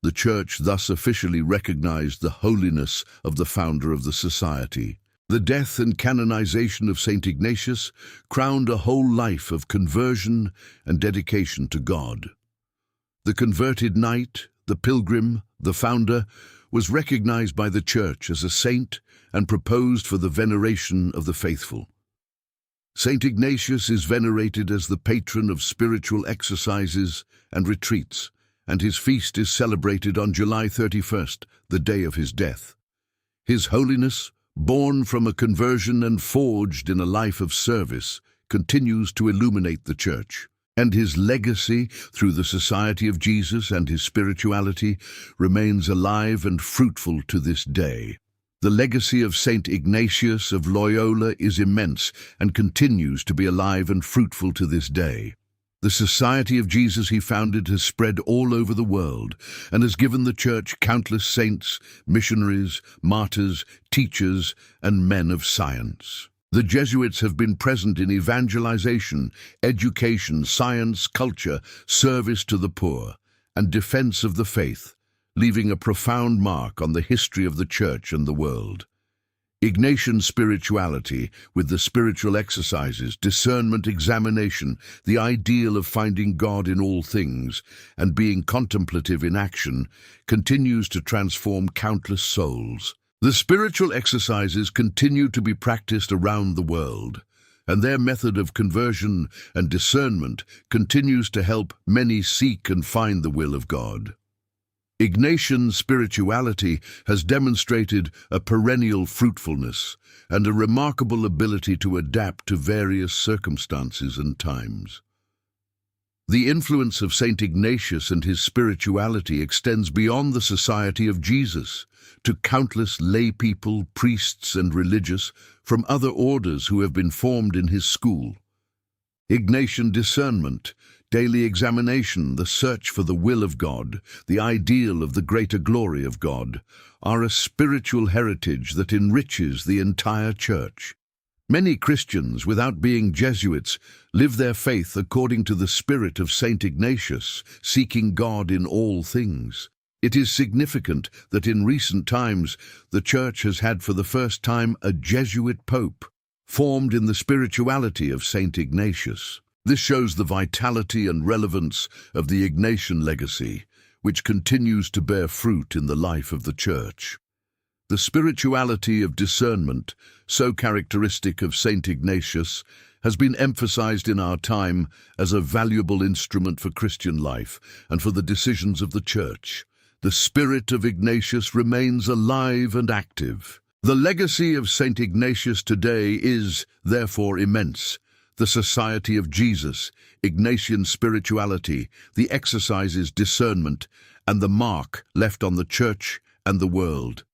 The Church thus officially recognized the holiness of the founder of the Society. The death and canonization of Saint Ignatius crowned a whole life of conversion and dedication to God. The converted knight, the pilgrim, the founder, was recognized by the Church as a saint and proposed for the veneration of the faithful. Saint Ignatius is venerated as the patron of spiritual exercises and retreats, and his feast is celebrated on July 31st, the day of his death. His holiness, born from a conversion and forged in a life of service, continues to illuminate the Church, and his legacy through the Society of Jesus and his spirituality remains alive and fruitful to this day. The legacy of Saint Ignatius of Loyola is immense and continues to be alive and fruitful to this day. The Society of Jesus he founded has spread all over the world and has given the Church countless saints, missionaries, martyrs, teachers, and men of science. The Jesuits have been present in evangelization, education, science, culture, service to the poor, and defense of the faith, leaving a profound mark on the history of the Church and the world. Ignatian spirituality, with the spiritual exercises, discernment, examination, the ideal of finding God in all things, and being contemplative in action, continues to transform countless souls. The spiritual exercises continue to be practiced around the world, and their method of conversion and discernment continues to help many seek and find the will of God. Ignatian spirituality has demonstrated a perennial fruitfulness and a remarkable ability to adapt to various circumstances and times. The influence of Saint Ignatius and his spirituality extends beyond the Society of Jesus to countless lay people, priests and religious from other orders who have been formed in his school. Ignatian discernment, daily examination, the search for the will of God, the ideal of the greater glory of God, are a spiritual heritage that enriches the entire Church. Many Christians, without being Jesuits, live their faith according to the spirit of Saint Ignatius, seeking God in all things. It is significant that in recent times the Church has had for the first time a Jesuit Pope, formed in the spirituality of Saint Ignatius. This shows the vitality and relevance of the Ignatian legacy, which continues to bear fruit in the life of the Church. The spirituality of discernment, so characteristic of Saint Ignatius, has been emphasized in our time as a valuable instrument for Christian life and for the decisions of the Church. The spirit of Ignatius remains alive and active. The legacy of Saint Ignatius today is, therefore, immense. The Society of Jesus, Ignatian spirituality, the exercises, discernment, and the mark left on the Church and the world.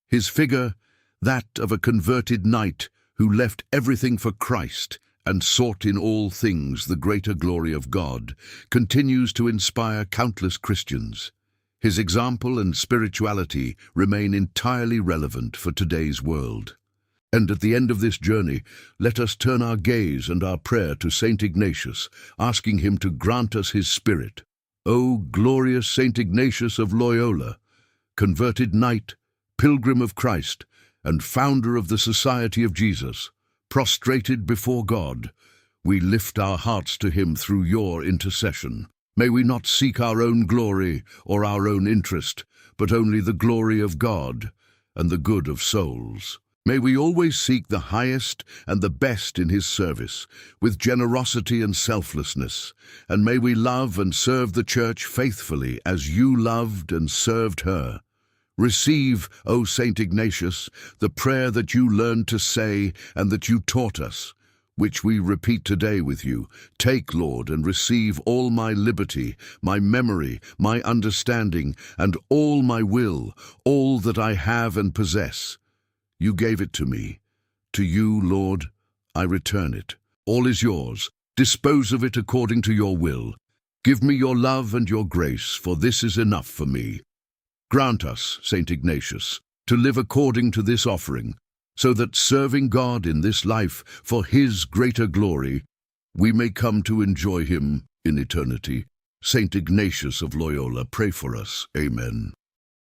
His figure, that of a converted knight who left everything for Christ and sought in all things the greater glory of God, continues to inspire countless Christians. His example and spirituality remain entirely relevant for today's world. And at the end of this journey, let us turn our gaze and our prayer to Saint Ignatius, asking him to grant us his spirit. O glorious Saint Ignatius of Loyola, converted knight, pilgrim of Christ, and founder of the Society of Jesus, prostrated before God, we lift our hearts to him through your intercession. May we not seek our own glory or our own interest, but only the glory of God and the good of souls. May we always seek the highest and the best in his service, with generosity and selflessness, and may we love and serve the Church faithfully as you loved and served her. Receive, O Saint Ignatius, the prayer that you learned to say and that you taught us, which we repeat today with you. Take, Lord, and receive all my liberty, my memory, my understanding, and all my will, all that I have and possess. You gave it to me. To you, Lord, I return it. All is yours. Dispose of it according to your will. Give me your love and your grace, for this is enough for me. Grant us, Saint Ignatius, to live according to this offering, so that serving God in this life for his greater glory, we may come to enjoy him in eternity. Saint Ignatius of Loyola, pray for us. Amen.